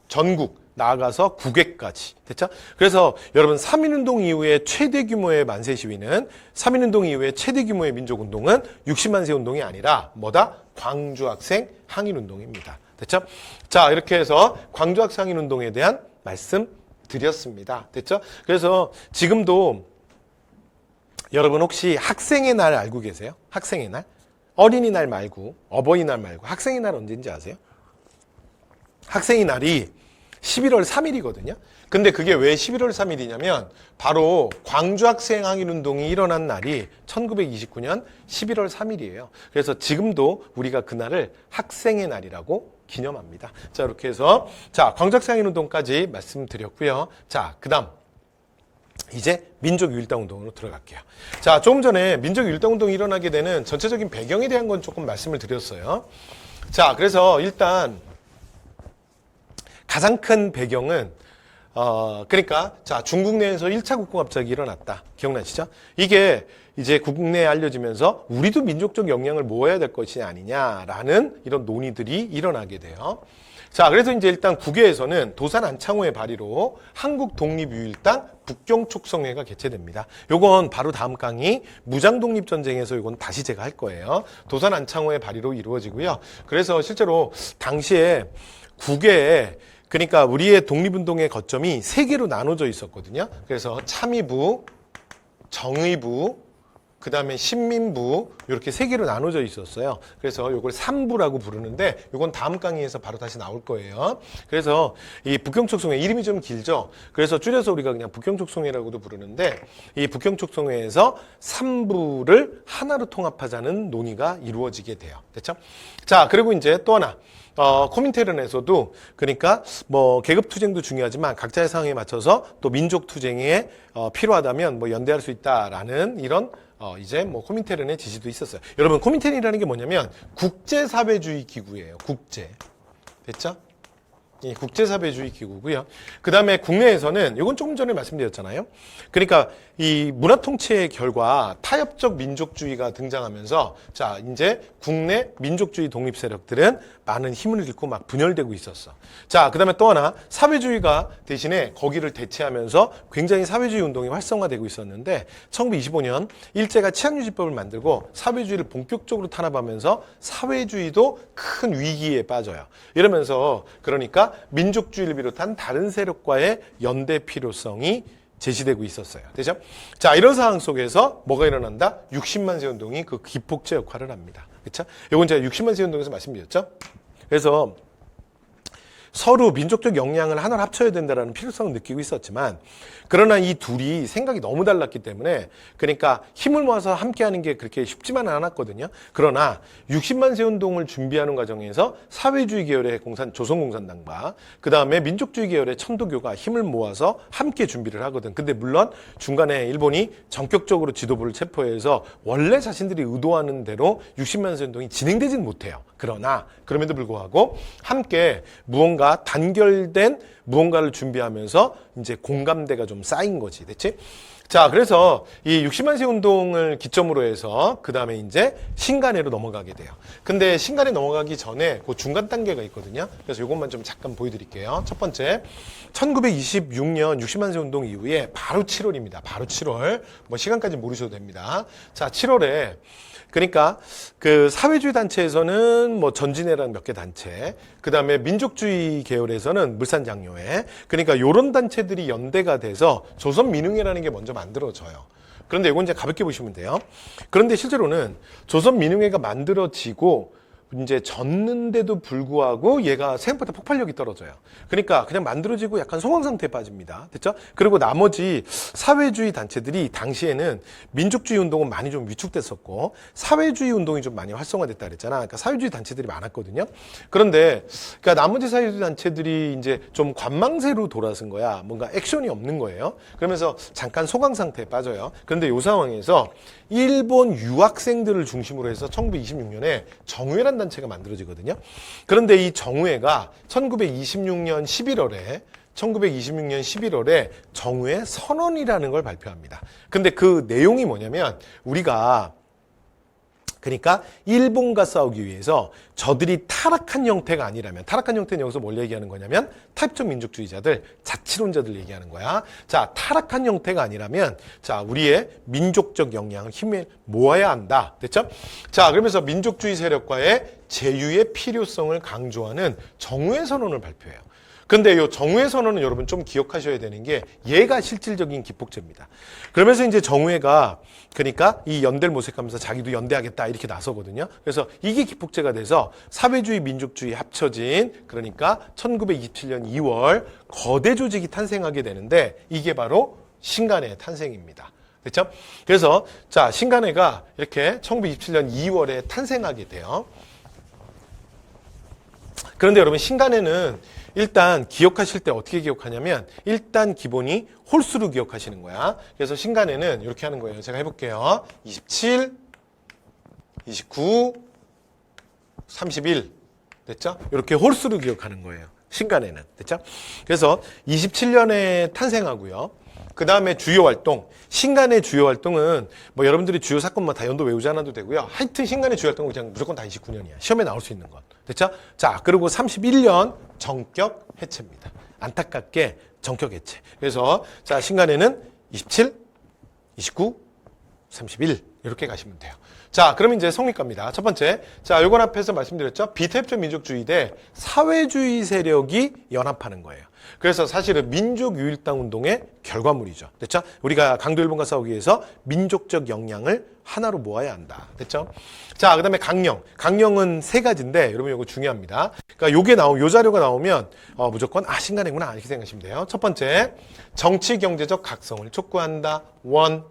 전국 나아가서 국외까지. 됐죠? 그래서 여러분 3.1운동 이후에 최대 규모의 만세 시위는 3.1운동 이후에 최대 규모의 민족운동은 60만세 운동이 아니라 뭐다? 광주 학생 항일운동입니다. 됐죠? 자, 이렇게 해서 광주 학생 항일운동에 대한 말씀 드렸습니다. 됐죠? 그래서 지금도 여러분 혹시 학생의 날 알고 계세요? 학생의 날? 어린이날 말고 어버이날 말고 학생의 날 언제인지 아세요? 학생의 날이 11월 3일이거든요. 근데 그게 왜 11월 3일이냐면 바로 광주 학생 항일운동이 일어난 날이 1929년 11월 3일이에요. 그래서 지금도 우리가 그날을 학생의 날이라고 기념합니다. 자, 이렇게 해서 자, 광주 학생 항일운동까지 말씀드렸고요. 자, 그다음 이제 민족유일당운동으로 들어갈게요. 자, 조금 전에 민족유일당운동이 일어나게 되는 전체적인 배경에 대한 건 조금 말씀을 드렸어요. 자, 그래서 일단 가장 큰 배경은 그러니까 자, 중국 내에서 1차 국공합작이 일어났다. 기억나시죠? 이게 이제 국내에 알려지면서 우리도 민족적 역량을 모아야 될 것이 아니냐라는 이런 논의들이 일어나게 돼요. 자, 그래서 이제 일단 국외에서는 도산 안창호의 발의로 한국독립유일당 북경촉성회가 개최됩니다. 요건 바로 다음 강의 무장독립전쟁에서 요건 다시 제가 할 거예요. 도산 안창호의 발의로 이루어지고요. 그래서 실제로 당시에 국외에 그러니까 우리의 독립운동의 거점이 세 개로 나눠져 있었거든요. 그래서 참의부, 정의부, 그 다음에 신민부 이렇게 세 개로 나눠져 있었어요. 그래서 이걸 3부라고 부르는데 이건 다음 강의에서 바로 다시 나올 거예요. 그래서 이 북경촉성회 이름이 좀 길죠. 그래서 줄여서 우리가 그냥 북경촉성회라고도 부르는데 이 북경촉성회에서 3부를 하나로 통합하자는 논의가 이루어지게 돼요. 됐죠? 자, 그리고 이제 또 하나. 코민테른에서도 그러니까 뭐 계급투쟁도 중요하지만 각자의 상황에 맞춰서 또 민족투쟁에 필요하다면 뭐 연대할 수 있다라는 이런 이제 뭐 코민테른의 지시도 있었어요. 여러분 코민테른이라는 게 뭐냐면 국제사회주의 기구예요. 국제. 됐죠? 이 국제사회주의 기구고요. 그 다음에 국내에서는 이건 조금 전에 말씀드렸잖아요. 그러니까 이 문화통치의 결과 타협적 민족주의가 등장하면서 자 이제 국내 민족주의 독립 세력들은 많은 힘을 잃고 막 분열되고 있었어. 자, 그 다음에 또 하나 사회주의가 대신에 거기를 대체하면서 굉장히 사회주의 운동이 활성화되고 있었는데 1925년 일제가 치안유지법을 만들고 사회주의를 본격적으로 탄압하면서 사회주의도 큰 위기에 빠져요. 이러면서 그러니까 민족주의를 비롯한 다른 세력과의 연대 필요성이 제시되고 있었어요. 되죠? 자, 이런 상황 속에서 뭐가 일어난다? 60만세 운동이 그 기폭제 역할을 합니다. 그렇죠? 이건 제가 60만세 운동에서 말씀드렸죠? 그래서 서로 민족적 역량을 하나로 합쳐야 된다는 필요성을 느끼고 있었지만 그러나 이 둘이 생각이 너무 달랐기 때문에 그러니까 힘을 모아서 함께하는 게 그렇게 쉽지만은 않았거든요. 그러나 60만세 운동을 준비하는 과정에서 사회주의 계열의 조선공산당과 그 다음에 민족주의 계열의 천도교가 힘을 모아서 함께 준비를 하거든. 근데 물론 중간에 일본이 전격적으로 지도부를 체포해서 원래 자신들이 의도하는 대로 60만세 운동이 진행되지는 못해요. 그러나 그럼에도 불구하고 함께 무언가 단결된 무언가를 준비하면서 이제 공감대가 좀 쌓인 거지. 됐지? 자, 그래서 이 60만세 운동을 기점으로 해서 그 다음에 이제 신간회로 넘어가게 돼요. 근데 신간회 넘어가기 전에 그 중간 단계가 있거든요. 그래서 이것만 좀 잠깐 보여드릴게요. 첫 번째, 1926년 60만세 운동 이후에 바로 7월입니다. 바로 7월. 뭐 시간까지 모르셔도 됩니다. 자, 7월에 그러니까 그 사회주의 단체에서는 뭐 전진회라는 몇 개 단체, 그 다음에 민족주의 계열에서는 물산장려회, 그러니까 요런 단체들이 연대가 돼서 조선민흥회라는 게 먼저 만들어져요. 그런데 이건 이제 가볍게 보시면 돼요. 그런데 실제로는 조선민흥회가 만들어지고 이제 졌는데도 불구하고 얘가 생각보다 폭발력이 떨어져요. 그러니까 그냥 만들어지고 약간 소강 상태에 빠집니다. 됐죠? 그리고 나머지 사회주의 단체들이 당시에는 민족주의 운동은 많이 좀 위축됐었고 사회주의 운동이 좀 많이 활성화됐다 그랬잖아. 그러니까 사회주의 단체들이 많았거든요. 그런데 그러니까 나머지 사회주의 단체들이 이제 좀 관망세로 돌아선 거야. 뭔가 액션이 없는 거예요. 그러면서 잠깐 소강 상태에 빠져요. 그런데 이 상황에서 일본 유학생들을 중심으로 해서 1926년에 정회란 단체가 만들어지거든요. 그런데 이 정회가 1926년 11월에 정회 선언이라는 걸 발표합니다. 근데 그 내용이 뭐냐면 우리가 그러니까 일본과 싸우기 위해서 저들이 타락한 형태가 아니라면, 타락한 형태는 여기서 뭘 얘기하는 거냐면 타입적 민족주의자들, 자치론자들 얘기하는 거야. 자, 타락한 형태가 아니라면 자, 우리의 민족적 역량을 힘을 모아야 한다. 됐죠? 자, 그러면서 민족주의 세력과의 제휴의 필요성을 강조하는 정우의 선언을 발표해요. 근데 이 정우회 선언은 여러분 좀 기억하셔야 되는 게 얘가 실질적인 기폭제입니다. 그러면서 이제 정우회가 그러니까 이 연대를 모색하면서 자기도 연대하겠다 이렇게 나서거든요. 그래서 이게 기폭제가 돼서 사회주의 민족주의 합쳐진 그러니까 1927년 2월 거대 조직이 탄생하게 되는데 이게 바로 신간의 탄생입니다. 됐죠? 그래서 자, 신간회가 이렇게 1927년 2월에 탄생하게 돼요. 그런데 여러분 신간회는 일단 기억하실 때 어떻게 기억하냐면 일단 기본이 홀수로 기억하시는 거야. 그래서 신간회는 이렇게 하는 거예요. 제가 해볼게요. 27, 29, 31 됐죠? 이렇게 홀수로 기억하는 거예요. 신간회는 됐죠? 그래서 27년에 탄생하고요. 그 다음에 주요 활동, 신간의 주요 활동은 뭐 여러분들이 주요 사건만 다 연도 외우지 않아도 되고요. 하여튼 신간의 주요 활동은 그냥 무조건 다 29년이야. 시험에 나올 수 있는 것. 됐죠? 자, 그리고 31년 정격 해체입니다. 안타깝게 정격 해체. 그래서 자, 신간에는 27, 29, 31 이렇게 가시면 돼요. 자, 그러면 이제 성립갑니다. 첫 번째, 자, 요건 앞에서 말씀드렸죠. 비타입적 민족주의 대 사회주의 세력이 연합하는 거예요. 그래서 사실은 민족유일당 운동의 결과물이죠. 됐죠? 우리가 강도 일본과 싸우기 위해서 민족적 역량을 하나로 모아야 한다. 됐죠? 자, 그 다음에 강령. 강령은 세 가지인데, 여러분 이거 중요합니다. 그러니까 요 자료가 나오면, 무조건, 신간회구나. 이렇게 생각하시면 돼요. 첫 번째, 정치 경제적 각성을 촉구한다. 원.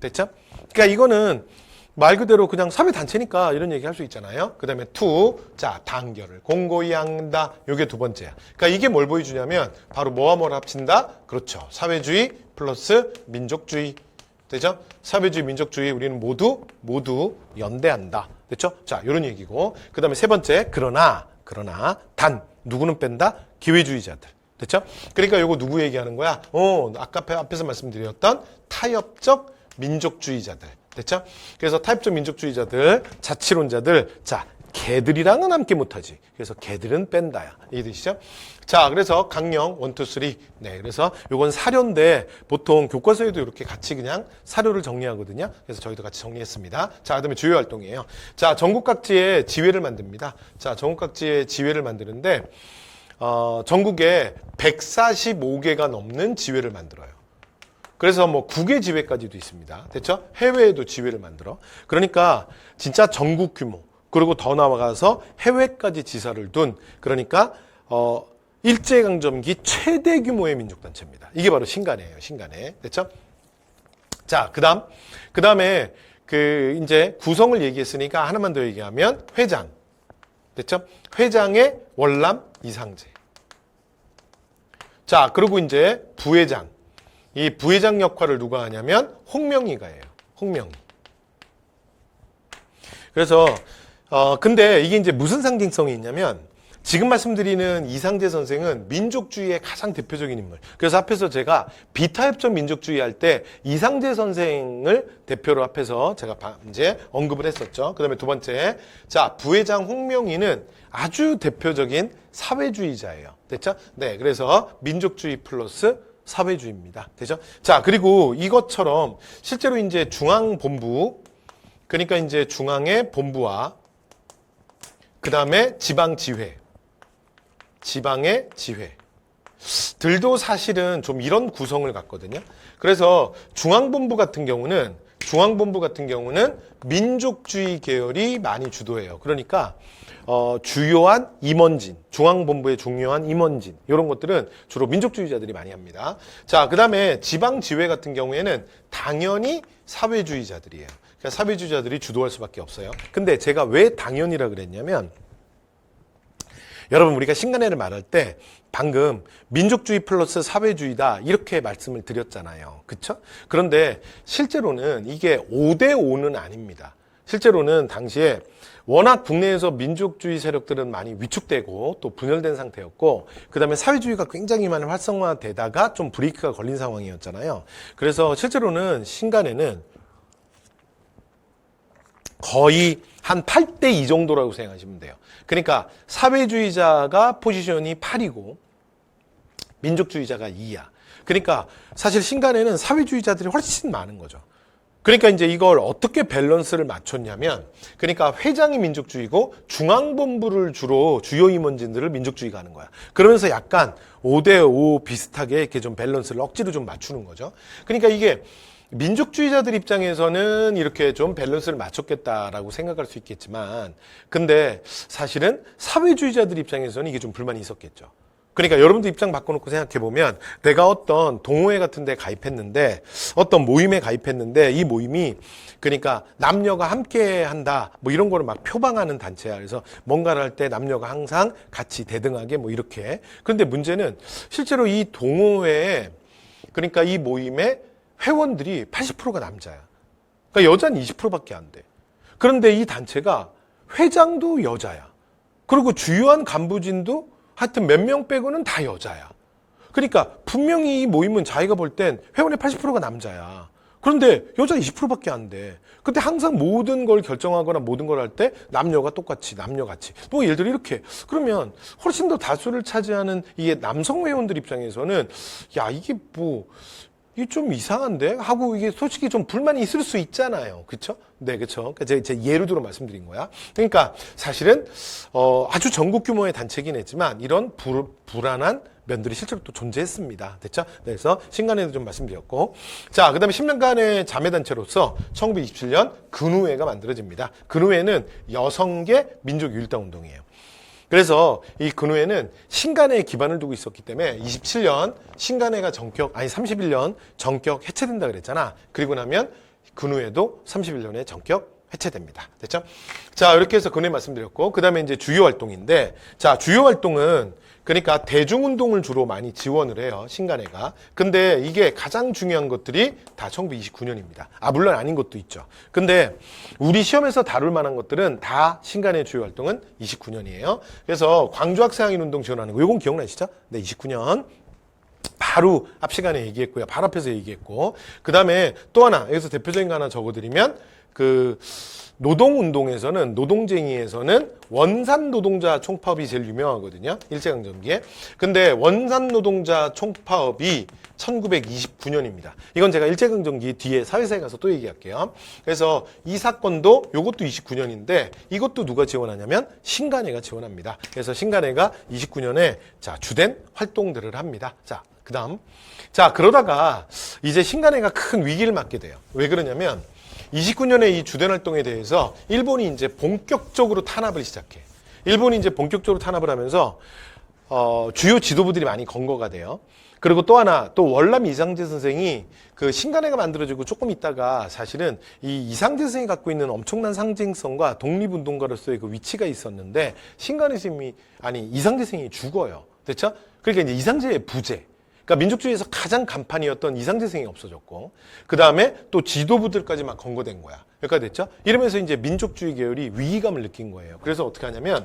됐죠? 그러니까 이거는 말 그대로 그냥 사회단체니까 이런 얘기 할 수 있잖아요. 그 다음에 투, 자, 단결을 공고히 한다. 요게 두 번째야. 그러니까 이게 뭘 보여주냐면 바로 뭐와 뭘 합친다? 그렇죠. 사회주의 플러스 민족주의. 되죠? 사회주의, 민족주의 우리는 모두 연대한다. 됐죠? 자, 요런 얘기고. 그 다음에 세 번째, 그러나, 단, 누구는 뺀다? 기회주의자들. 됐죠? 그러니까 요거 누구 얘기하는 거야? 아까 앞에서 말씀드렸던 타협적 민족주의자들. 됐죠? 그래서 타입적 민족주의자들, 자치론자들, 자, 걔들이랑은 함께 못하지. 그래서 걔들은 뺀다야. 이해되시죠? 자, 그래서 강령 1, 2, 3. 네, 그래서 요건 사료인데 보통 교과서에도 이렇게 같이 그냥 사료를 정리하거든요. 그래서 저희도 같이 정리했습니다. 자, 그다음에 주요 활동이에요. 자, 전국 각지에 지회를 만듭니다. 자, 전국 각지에 지회를 만드는데 전국에 145개가 넘는 지회를 만들어요. 그래서 뭐 국외 지회까지도 있습니다. 됐죠? 해외에도 지회를 만들어. 그러니까 진짜 전국 규모. 그리고 더 나아가서 해외까지 지사를 둔 그러니까 일제강점기 최대 규모의 민족단체입니다. 이게 바로 신간회예요. 신간회. 됐죠? 자, 그다음에 이제 구성을 얘기했으니까 하나만 더 얘기하면 회장. 됐죠? 회장의 월남 이상제. 자, 그리고 이제 부회장. 이 부회장 역할을 누가 하냐면 홍명희가 해요. 홍명희. 그래서 근데 이게 이제 무슨 상징성이 있냐면 지금 말씀드리는 이상제 선생은 민족주의의 가장 대표적인 인물. 그래서 앞에서 제가 비타협적 민족주의 할 때 이상제 선생을 대표로 앞에서 제가 이제 언급을 했었죠. 그 다음에 두 번째, 자, 부회장 홍명희는 아주 대표적인 사회주의자예요. 됐죠? 네, 그래서 민족주의 플러스 사회주의입니다. 되죠? 자, 그리고 이것처럼 실제로 이제 중앙본부, 그러니까 이제 중앙의 본부와 그 다음에 지방지회, 지방의 지회 들도 사실은 좀 이런 구성을 갖거든요. 그래서 중앙본부 같은 경우는 민족주의 계열이 많이 주도해요. 그러니까 주요한 임원진, 중앙본부의 중요한 임원진 이런 것들은 주로 민족주의자들이 많이 합니다. 자, 그 다음에 지방지회 같은 경우에는 당연히 사회주의자들이에요. 그러니까 사회주의자들이 주도할 수밖에 없어요. 근데 제가 왜 당연이라 그랬냐면 여러분 우리가 신간회를 말할 때 방금 민족주의 플러스 사회주의다 이렇게 말씀을 드렸잖아요. 그쵸? 그런데 실제로는 이게 5대5는 아닙니다. 실제로는 당시에 워낙 국내에서 민족주의 세력들은 많이 위축되고 또 분열된 상태였고 그 다음에 사회주의가 굉장히 많이 활성화되다가 좀 브레이크가 걸린 상황이었잖아요. 그래서 실제로는 신간회는 거의 한 8대 2 정도라고 생각하시면 돼요. 그러니까 사회주의자가 포지션이 8이고 민족주의자가 2야. 그러니까 사실 신간에는 사회주의자들이 훨씬 많은 거죠. 그러니까 이제 이걸 어떻게 밸런스를 맞췄냐면, 그러니까 회장이 민족주의고 중앙본부를 주로 주요 임원진들을 민족주의가 하는 거야. 그러면서 약간 5대5 비슷하게 이렇게 좀 밸런스를 억지로 좀 맞추는 거죠. 그러니까 이게 민족주의자들 입장에서는 이렇게 좀 밸런스를 맞췄겠다라고 생각할 수 있겠지만, 근데 사실은 사회주의자들 입장에서는 이게 좀 불만이 있었겠죠. 그러니까 여러분들 입장 바꿔놓고 생각해보면, 내가 어떤 동호회 같은 데 가입했는데, 어떤 모임에 가입했는데, 이 모임이 그러니까 남녀가 함께 한다, 뭐 이런 거를 막 표방하는 단체야. 그래서 뭔가를 할 때 남녀가 항상 같이 대등하게 뭐 이렇게. 그런데 문제는 실제로 이 동호회에, 그러니까 이 모임에 회원들이 80%가 남자야. 그러니까 여자는 20%밖에 안 돼. 그런데 이 단체가 회장도 여자야. 그리고 주요한 간부진도 하여튼 몇 명 빼고는 다 여자야. 그러니까 분명히 이 모임은 자기가 볼 땐 회원의 80%가 남자야. 그런데 여자 20%밖에 안 돼. 근데 항상 모든 걸 결정하거나 모든 걸 할 때 남녀가 똑같이, 남녀같이. 뭐 예를 들어 이렇게. 그러면 훨씬 더 다수를 차지하는 이게 남성 회원들 입장에서는 야, 이게 뭐 이게 좀 이상한데? 하고 이게 솔직히 좀 불만이 있을 수 있잖아요. 그쵸? 네, 그쵸. 그러니까 제 예를 들어 말씀드린 거야. 그러니까 사실은, 아주 전국 규모의 단체긴 했지만 이런 불안한 면들이 실제로 또 존재했습니다. 됐죠? 그래서 신간에도 좀 말씀드렸고. 자, 그 다음에 10년간의 자매단체로서 1927년 근우회가 만들어집니다. 근우회는 여성계 민족유일당 운동이에요. 그래서 이 근우회는 신간회에 기반을 두고 있었기 때문에 27년 신간회가 31년 전격 해체된다 그랬잖아. 그리고 나면 근우회도 31년에 전격 해체됩니다. 됐죠? 자, 이렇게 해서 근우회 말씀드렸고, 그 다음에 이제 주요 활동인데, 자, 주요 활동은 그러니까 대중운동을 주로 많이 지원을 해요. 신간회가. 근데 이게 가장 중요한 것들이 다 1929년입니다. 물론 아닌 것도 있죠. 근데 우리 시험에서 다룰 만한 것들은 다 신간회 주요 활동은 29년이에요. 그래서 광주학생항일운동 지원하는 거, 이건 기억나시죠? 네, 29년. 바로 앞 시간에 얘기했고요. 바로 앞에서 얘기했고. 그 다음에 또 하나, 여기서 대표적인 거 하나 적어드리면, 노동운동에서는, 노동쟁이에서는 원산 노동자 총파업이 제일 유명하거든요. 일제강점기에. 근데 원산 노동자 총파업이 1929년입니다. 이건 제가 일제강점기 뒤에 사회사에 가서 또 얘기할게요. 그래서 이 사건도 요것도 29년인데 이것도 누가 지원하냐면 신간회가 지원합니다. 그래서 신간회가 29년에 자, 주된 활동들을 합니다. 자, 그 다음. 자, 그러다가 이제 신간회가 큰 위기를 맞게 돼요. 왜 그러냐면 29년에 이 주된 활동에 대해서 일본이 이제 본격적으로 탄압을 시작해. 일본이 이제 본격적으로 탄압을 하면서 주요 지도부들이 많이 건거가 돼요. 그리고 또 하나, 또 월남 이상재 선생이 그 신간회가 만들어지고 조금 있다가 사실은 이 이상재 선생이 갖고 있는 엄청난 상징성과 독립운동가로서의 그 위치가 있었는데 신간회 선생님이, 이상재 선생이 죽어요. 됐죠? 그러니까 이제 이상재의 부재. 그러니까 민족주의에서 가장 간판이었던 이상재 선생이 없어졌고, 그 다음에 또 지도부들까지 막 건거된 거야. 여기까지 됐죠? 이러면서 이제 민족주의 계열이 위기감을 느낀 거예요. 그래서 어떻게 하냐면,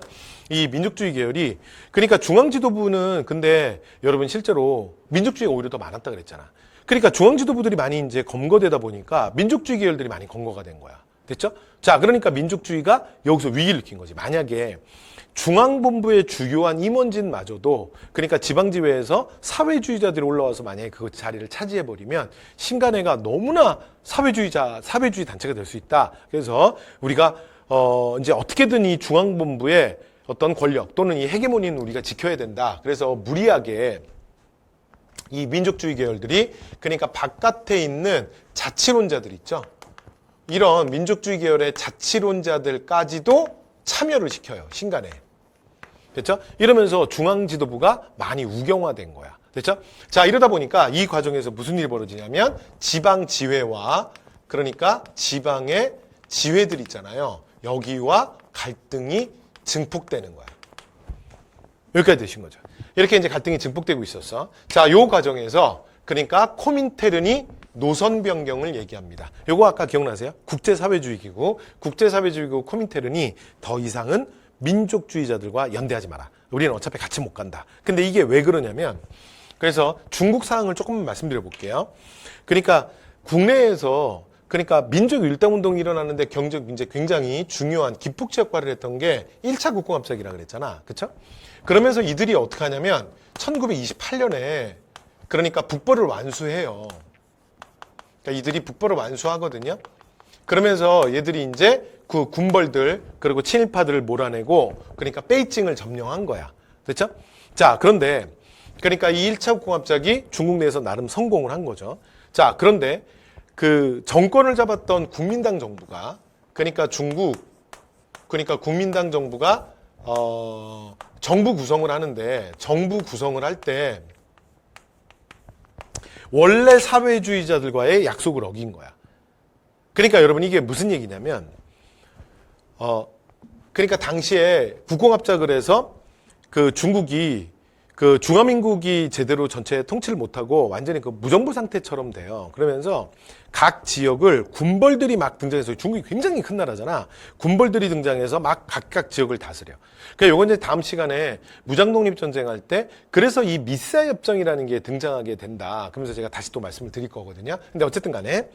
이 민족주의 계열이, 그러니까 중앙지도부는 근데 여러분 실제로 민족주의가 오히려 더 많았다 그랬잖아. 그러니까 중앙지도부들이 많이 이제 검거되다 보니까 민족주의 계열들이 많이 검거가 된 거야. 됐죠? 자, 그러니까 민족주의가 여기서 위기를 느낀 거지. 만약에 중앙본부의 주요한 임원진마저도, 그러니까 지방지회에서 사회주의자들이 올라와서 만약에 그 자리를 차지해버리면 신간회가 너무나 사회주의 단체가 될 수 있다. 그래서 우리가 이제 어떻게든 이 중앙본부의 어떤 권력 또는 이 헤게모니는 우리가 지켜야 된다. 그래서 무리하게 이 민족주의 계열들이, 그러니까 바깥에 있는 자치론자들 있죠. 이런 민족주의 계열의 자치론자들까지도 참여를 시켜요. 신간에. 됐죠? 이러면서 중앙지도부가 많이 우경화된 거야. 됐죠? 자, 이러다 보니까 이 과정에서 무슨 일이 벌어지냐면 지방지회와, 그러니까 지방의 지회들 있잖아요. 여기와 갈등이 증폭되는 거야. 여기까지 되신 거죠. 이렇게 이제 갈등이 증폭되고 있었어. 자, 요 과정에서 그러니까 코민테른이 노선 변경을 얘기합니다. 요거 아까 기억나세요? 국제사회주의기구, 국제사회주의기구 코민테른이 더 이상은 민족주의자들과 연대하지 마라. 우리는 어차피 같이 못 간다. 근데 이게 왜 그러냐면, 그래서 중국 상황을 조금 말씀드려 볼게요. 그러니까 국내에서 그러니까 민족 일당운동이 일어나는데 경제적 민제 굉장히 중요한 기폭제 역할을 했던 게 1차 국공합작이라 그랬잖아. 그쵸? 그러면서 이들이 어떻게 하냐면 1928년에 그러니까 북벌을 완수해요. 그러니까 이들이 북벌을 완수하거든요. 그러면서 얘들이 이제 그 군벌들 그리고 친일파들을 몰아내고 그러니까 베이징을 점령한 거야. 그렇죠? 자, 그런데 그러니까 이 1차 국공합작이 중국 내에서 나름 성공을 한 거죠. 자, 그런데 그 정권을 잡았던 국민당 정부가 그러니까 그러니까 국민당 정부가 정부 구성을 하는데 정부 구성을 할 때 원래 사회주의자들과의 약속을 어긴 거야. 그러니까 여러분 이게 무슨 얘기냐면 그러니까 당시에 국공합작을 해서 그 중국이 그 중화민국이 제대로 전체 통치를 못하고 완전히 그 무정부 상태처럼 돼요. 그러면서 각 지역을 군벌들이 막 등장해서 중국이 굉장히 큰 나라잖아. 군벌들이 등장해서 막 각각 지역을 다스려. 그러니까 요건 이제 다음 시간에 무장독립전쟁 할 때 그래서 이 미사 협정이라는 게 등장하게 된다. 그러면서 제가 다시 또 말씀을 드릴 거거든요. 근데 어쨌든 간에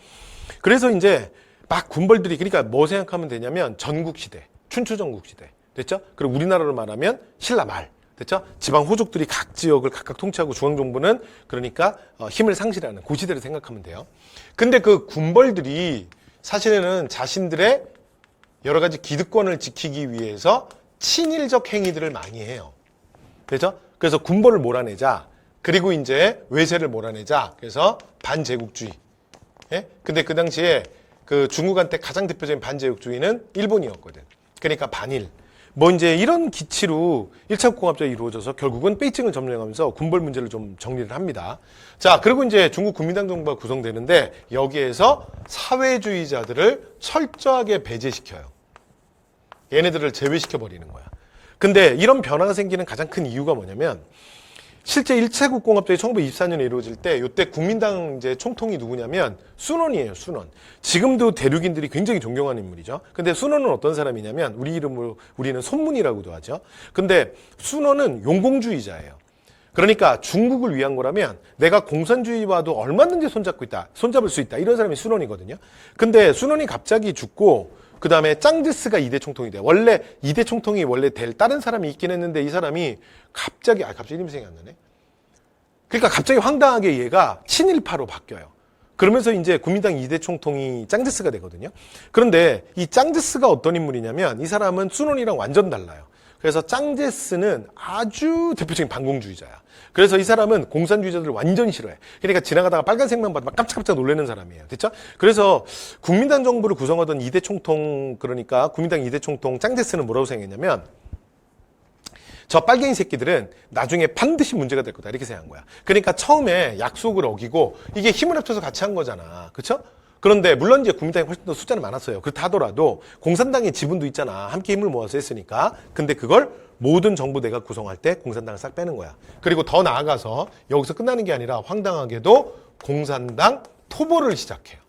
그래서 이제 막 군벌들이 그러니까 뭐 생각하면 되냐면 전국시대, 춘추전국시대. 됐죠? 그리고 우리나라로 말하면 신라 말. 됐죠? 지방 호족들이 각 지역을 각각 통치하고 중앙정부는 그러니까 힘을 상실하는 그 시대를 생각하면 돼요. 근데 그 군벌들이 사실은 자신들의 여러 가지 기득권을 지키기 위해서 친일적 행위들을 많이 해요. 그렇죠? 그래서 군벌을 몰아내자. 그리고 이제 외세를 몰아내자. 그래서 반제국주의. 예? 근데 그 당시에 그 중국한테 가장 대표적인 반제국주의는 일본이었거든. 그러니까 반일. 뭐 이제 이런 기치로 1차 국공합작이 이루어져서 결국은 베이징을 점령하면서 군벌 문제를 좀 정리를 합니다. 자, 그리고 이제 중국 국민당 정부가 구성되는데 여기에서 사회주의자들을 철저하게 배제시켜요. 얘네들을 제외시켜 버리는 거야. 근데 이런 변화가 생기는 가장 큰 이유가 뭐냐면 실제 1차 국공합작이 1924년에 이루어질 때 이때 국민당 이제 총통이 누구냐면 순원이에요. 순원. 지금도 대륙인들이 굉장히 존경하는 인물이죠. 근데 순원은 어떤 사람이냐면 우리 이름으로 우리는 손문이라고도 하죠. 근데 순원은 용공주의자예요. 그러니까 중국을 위한 거라면 내가 공산주의와도 얼마든지 손잡을 수 있다. 이런 사람이 순원이거든요. 근데 순원이 갑자기 죽고 그 다음에 짱지스가 2대 총통이 돼. 원래 2대 총통이 원래 될 다른 사람이 있긴 했는데 이 사람이 갑자기 이름이 생각이 안 나네. 그러니까 갑자기 황당하게 얘가 친일파로 바뀌어요. 그러면서 이제 국민당 2대 총통이 짱지스가 되거든요. 그런데 이 짱지스가 어떤 인물이냐면 이 사람은 순원이랑 완전 달라요. 그래서 짱제스는 아주 대표적인 반공주의자야. 그래서 이 사람은 공산주의자들을 완전 싫어해. 그러니까 지나가다가 빨간색만 봐도 막 깜짝깜짝 놀라는 사람이에요. 됐죠? 그래서 국민당 정부를 구성하던 2대 총통, 그러니까 국민당 2대 총통 짱제스는 뭐라고 생각했냐면 저 빨갱이 새끼들은 나중에 반드시 문제가 될 거다. 이렇게 생각한 거야. 그러니까 처음에 약속을 어기고 이게 힘을 합쳐서 같이 한 거잖아. 그쵸? 그런데 물론 이제 국민당이 훨씬 더 숫자는 많았어요. 그렇다 하더라도 공산당의 지분도 있잖아. 함께 힘을 모아서 했으니까. 근데 그걸 모든 정부 내각 구성할 때 공산당을 싹 빼는 거야. 그리고 더 나아가서 여기서 끝나는 게 아니라 황당하게도 공산당 토벌을 시작해요.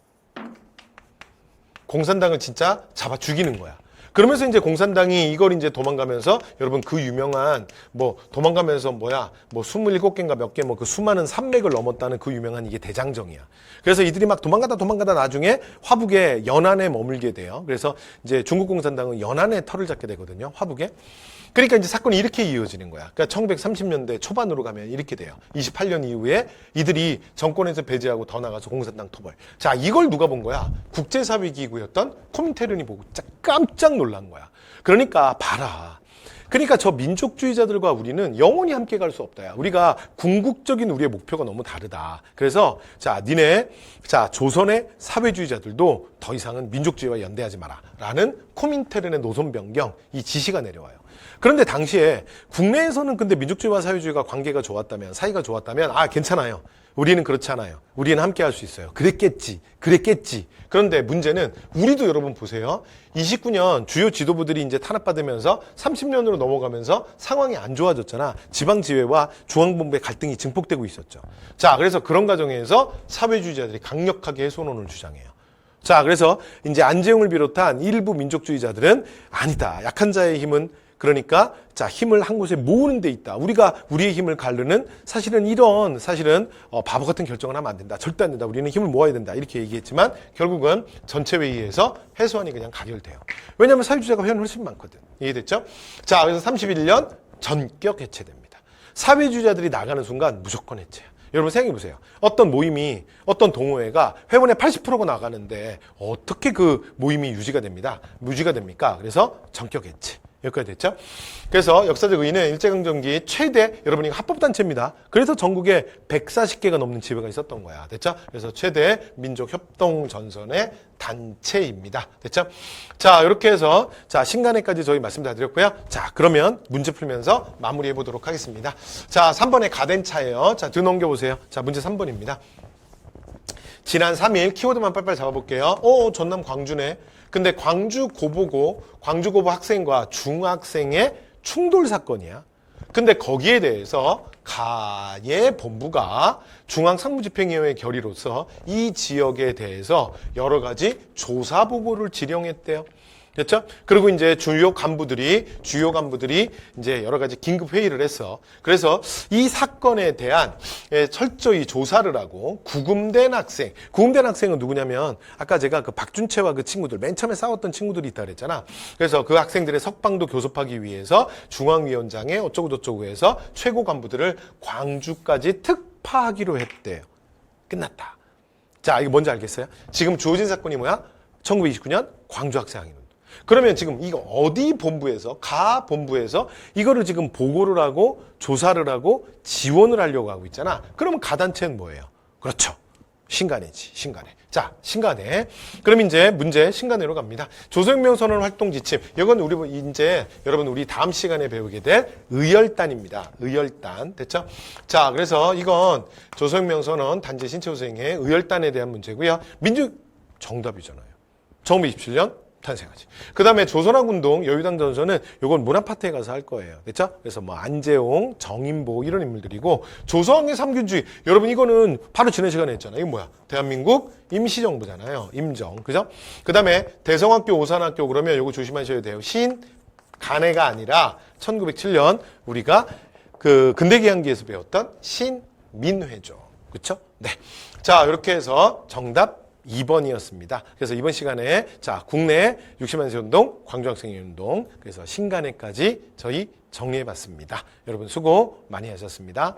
공산당을 진짜 잡아 죽이는 거야. 그러면서 이제 공산당이 이걸 이제 도망가면서 여러분 그 유명한 뭐 도망가면서 뭐 27개인가 몇 개 뭐 그 수많은 산맥을 넘었다는 그 유명한 이게 대장정이야. 그래서 이들이 막 도망가다 나중에 화북에 연안에 머물게 돼요. 그래서 이제 중국 공산당은 연안에 털을 잡게 되거든요. 화북에. 그러니까 이제 사건이 이렇게 이어지는 거야. 그러니까 1930년대 초반으로 가면 이렇게 돼요. 28년 이후에 이들이 정권에서 배제하고 더 나가서 공산당 토벌. 자, 이걸 누가 본 거야? 국제사회기구였던 코민테른이 보고 깜짝 놀란 거야. 그러니까 봐라. 그러니까 저 민족주의자들과 우리는 영원히 함께 갈 수 없다. 우리가 궁극적인 우리의 목표가 너무 다르다. 그래서 조선의 사회주의자들도 더 이상은 민족주의와 연대하지 마라. 라는 코민테른의 노선 변경, 이 지시가 내려와요. 그런데 당시에 국내에서는 근데 민족주의와 사회주의가 관계가 좋았다면, 사이가 좋았다면, 괜찮아요. 우리는 그렇지 않아요. 우리는 함께 할 수 있어요. 그랬겠지. 그런데 문제는 우리도 여러분 보세요. 29년 주요 지도부들이 이제 탄압받으면서 30년으로 넘어가면서 상황이 안 좋아졌잖아. 지방지회와 중앙본부의 갈등이 증폭되고 있었죠. 자, 그래서 그런 과정에서 사회주의자들이 강력하게 해소론을 주장해요. 자, 그래서 이제 안재용을 비롯한 일부 민족주의자들은 아니다. 약한 자의 힘은 그러니까 자, 힘을 한 곳에 모으는 데 있다. 우리가 우리의 힘을 가르는 사실은 바보 같은 결정을 하면 안 된다. 절대 안 된다. 우리는 힘을 모아야 된다. 이렇게 얘기했지만 결국은 전체 회의에서 해소안이 그냥 가결돼요. 왜냐하면 사회주의자가 회원이 훨씬 많거든. 이해됐죠? 자, 그래서 31년 전격 해체됩니다. 사회주의자들이 나가는 순간 무조건 해체야. 여러분 생각해 보세요. 어떤 모임이, 어떤 동호회가 회원의 80%가 나가는데 어떻게 그 모임이 유지가 됩니다. 유지가 됩니까? 그래서 전격 해체. 여기까지 됐죠? 그래서 역사적 의의는 일제강점기 최대, 여러분 이거 합법단체입니다. 그래서 전국에 140개가 넘는 지회가 있었던 거야. 됐죠? 그래서 최대 민족협동전선의 단체입니다. 됐죠? 자, 이렇게 해서, 자, 신간회까지 저희 말씀 다 드렸고요. 자, 그러면 문제 풀면서 마무리해 보도록 하겠습니다. 자, 3번의 가된차예요. 자, 뒤 넘겨보세요. 자, 문제 3번입니다. 지난 3일 키워드만 빨리빨리 잡아볼게요. 전남 광주네. 근데 광주 고보 학생과 중학생의 충돌 사건이야. 근데 거기에 대해서 가예 본부가 중앙상무집행위원회 결의로서 이 지역에 대해서 여러 가지 조사 보고를 지령했대요. 됐죠? 그리고 이제 주요 간부들이 이제 여러 가지 긴급 회의를 했어. 그래서 이 사건에 대한 철저히 조사를 하고 구금된 학생은 누구냐면 아까 제가 그 박준채와 그 친구들 맨 처음에 싸웠던 친구들이 있다 그랬잖아. 그래서 그 학생들의 석방도 교섭하기 위해서 중앙위원장에 어쩌고저쩌고 해서 최고 간부들을 광주까지 특파하기로 했대요. 끝났다. 자, 이거 뭔지 알겠어요? 지금 주어진 사건이 뭐야? 1929년 광주 학생항해. 그러면 지금 이거 어디 본부에서, 가 본부에서 이거를 지금 보고를 하고 조사를 하고 지원을 하려고 하고 있잖아. 그러면 가단체는 뭐예요? 그렇죠. 신간회지, 신간회. 자, 신간회. 그럼 이제 문제 신간회로 갑니다. 조선혁명 선언 활동 지침. 이건 우리 다음 시간에 배우게 될 의열단입니다. 의열단. 됐죠? 자, 그래서 이건 조선혁명 선언 단지 신체후생의 의열단에 대한 문제고요. 정답이잖아요. 1927년 탄생하지. 그 다음에 조선학운동 여유당 전선은 요건 문화파트에 가서 할 거예요. 됐죠? 그래서 뭐 안재홍, 정인보 이런 인물들이고 조선의 삼균주의. 여러분 이거는 바로 지난 시간에 했잖아요. 이거 뭐야? 대한민국 임시정부잖아요. 임정. 그죠? 그 다음에 대성학교, 오산학교 그러면 요거 조심하셔야 돼요. 신간회가 아니라 1907년 우리가 그 근대기한기에서 배웠던 신민회죠. 그쵸? 네. 자, 이렇게 해서 정답 2번이었습니다. 그래서 이번 시간에 자, 국내 60만 세 운동, 광주학생회 운동, 그래서 신간회까지 저희 정리해 봤습니다. 여러분 수고 많이 하셨습니다.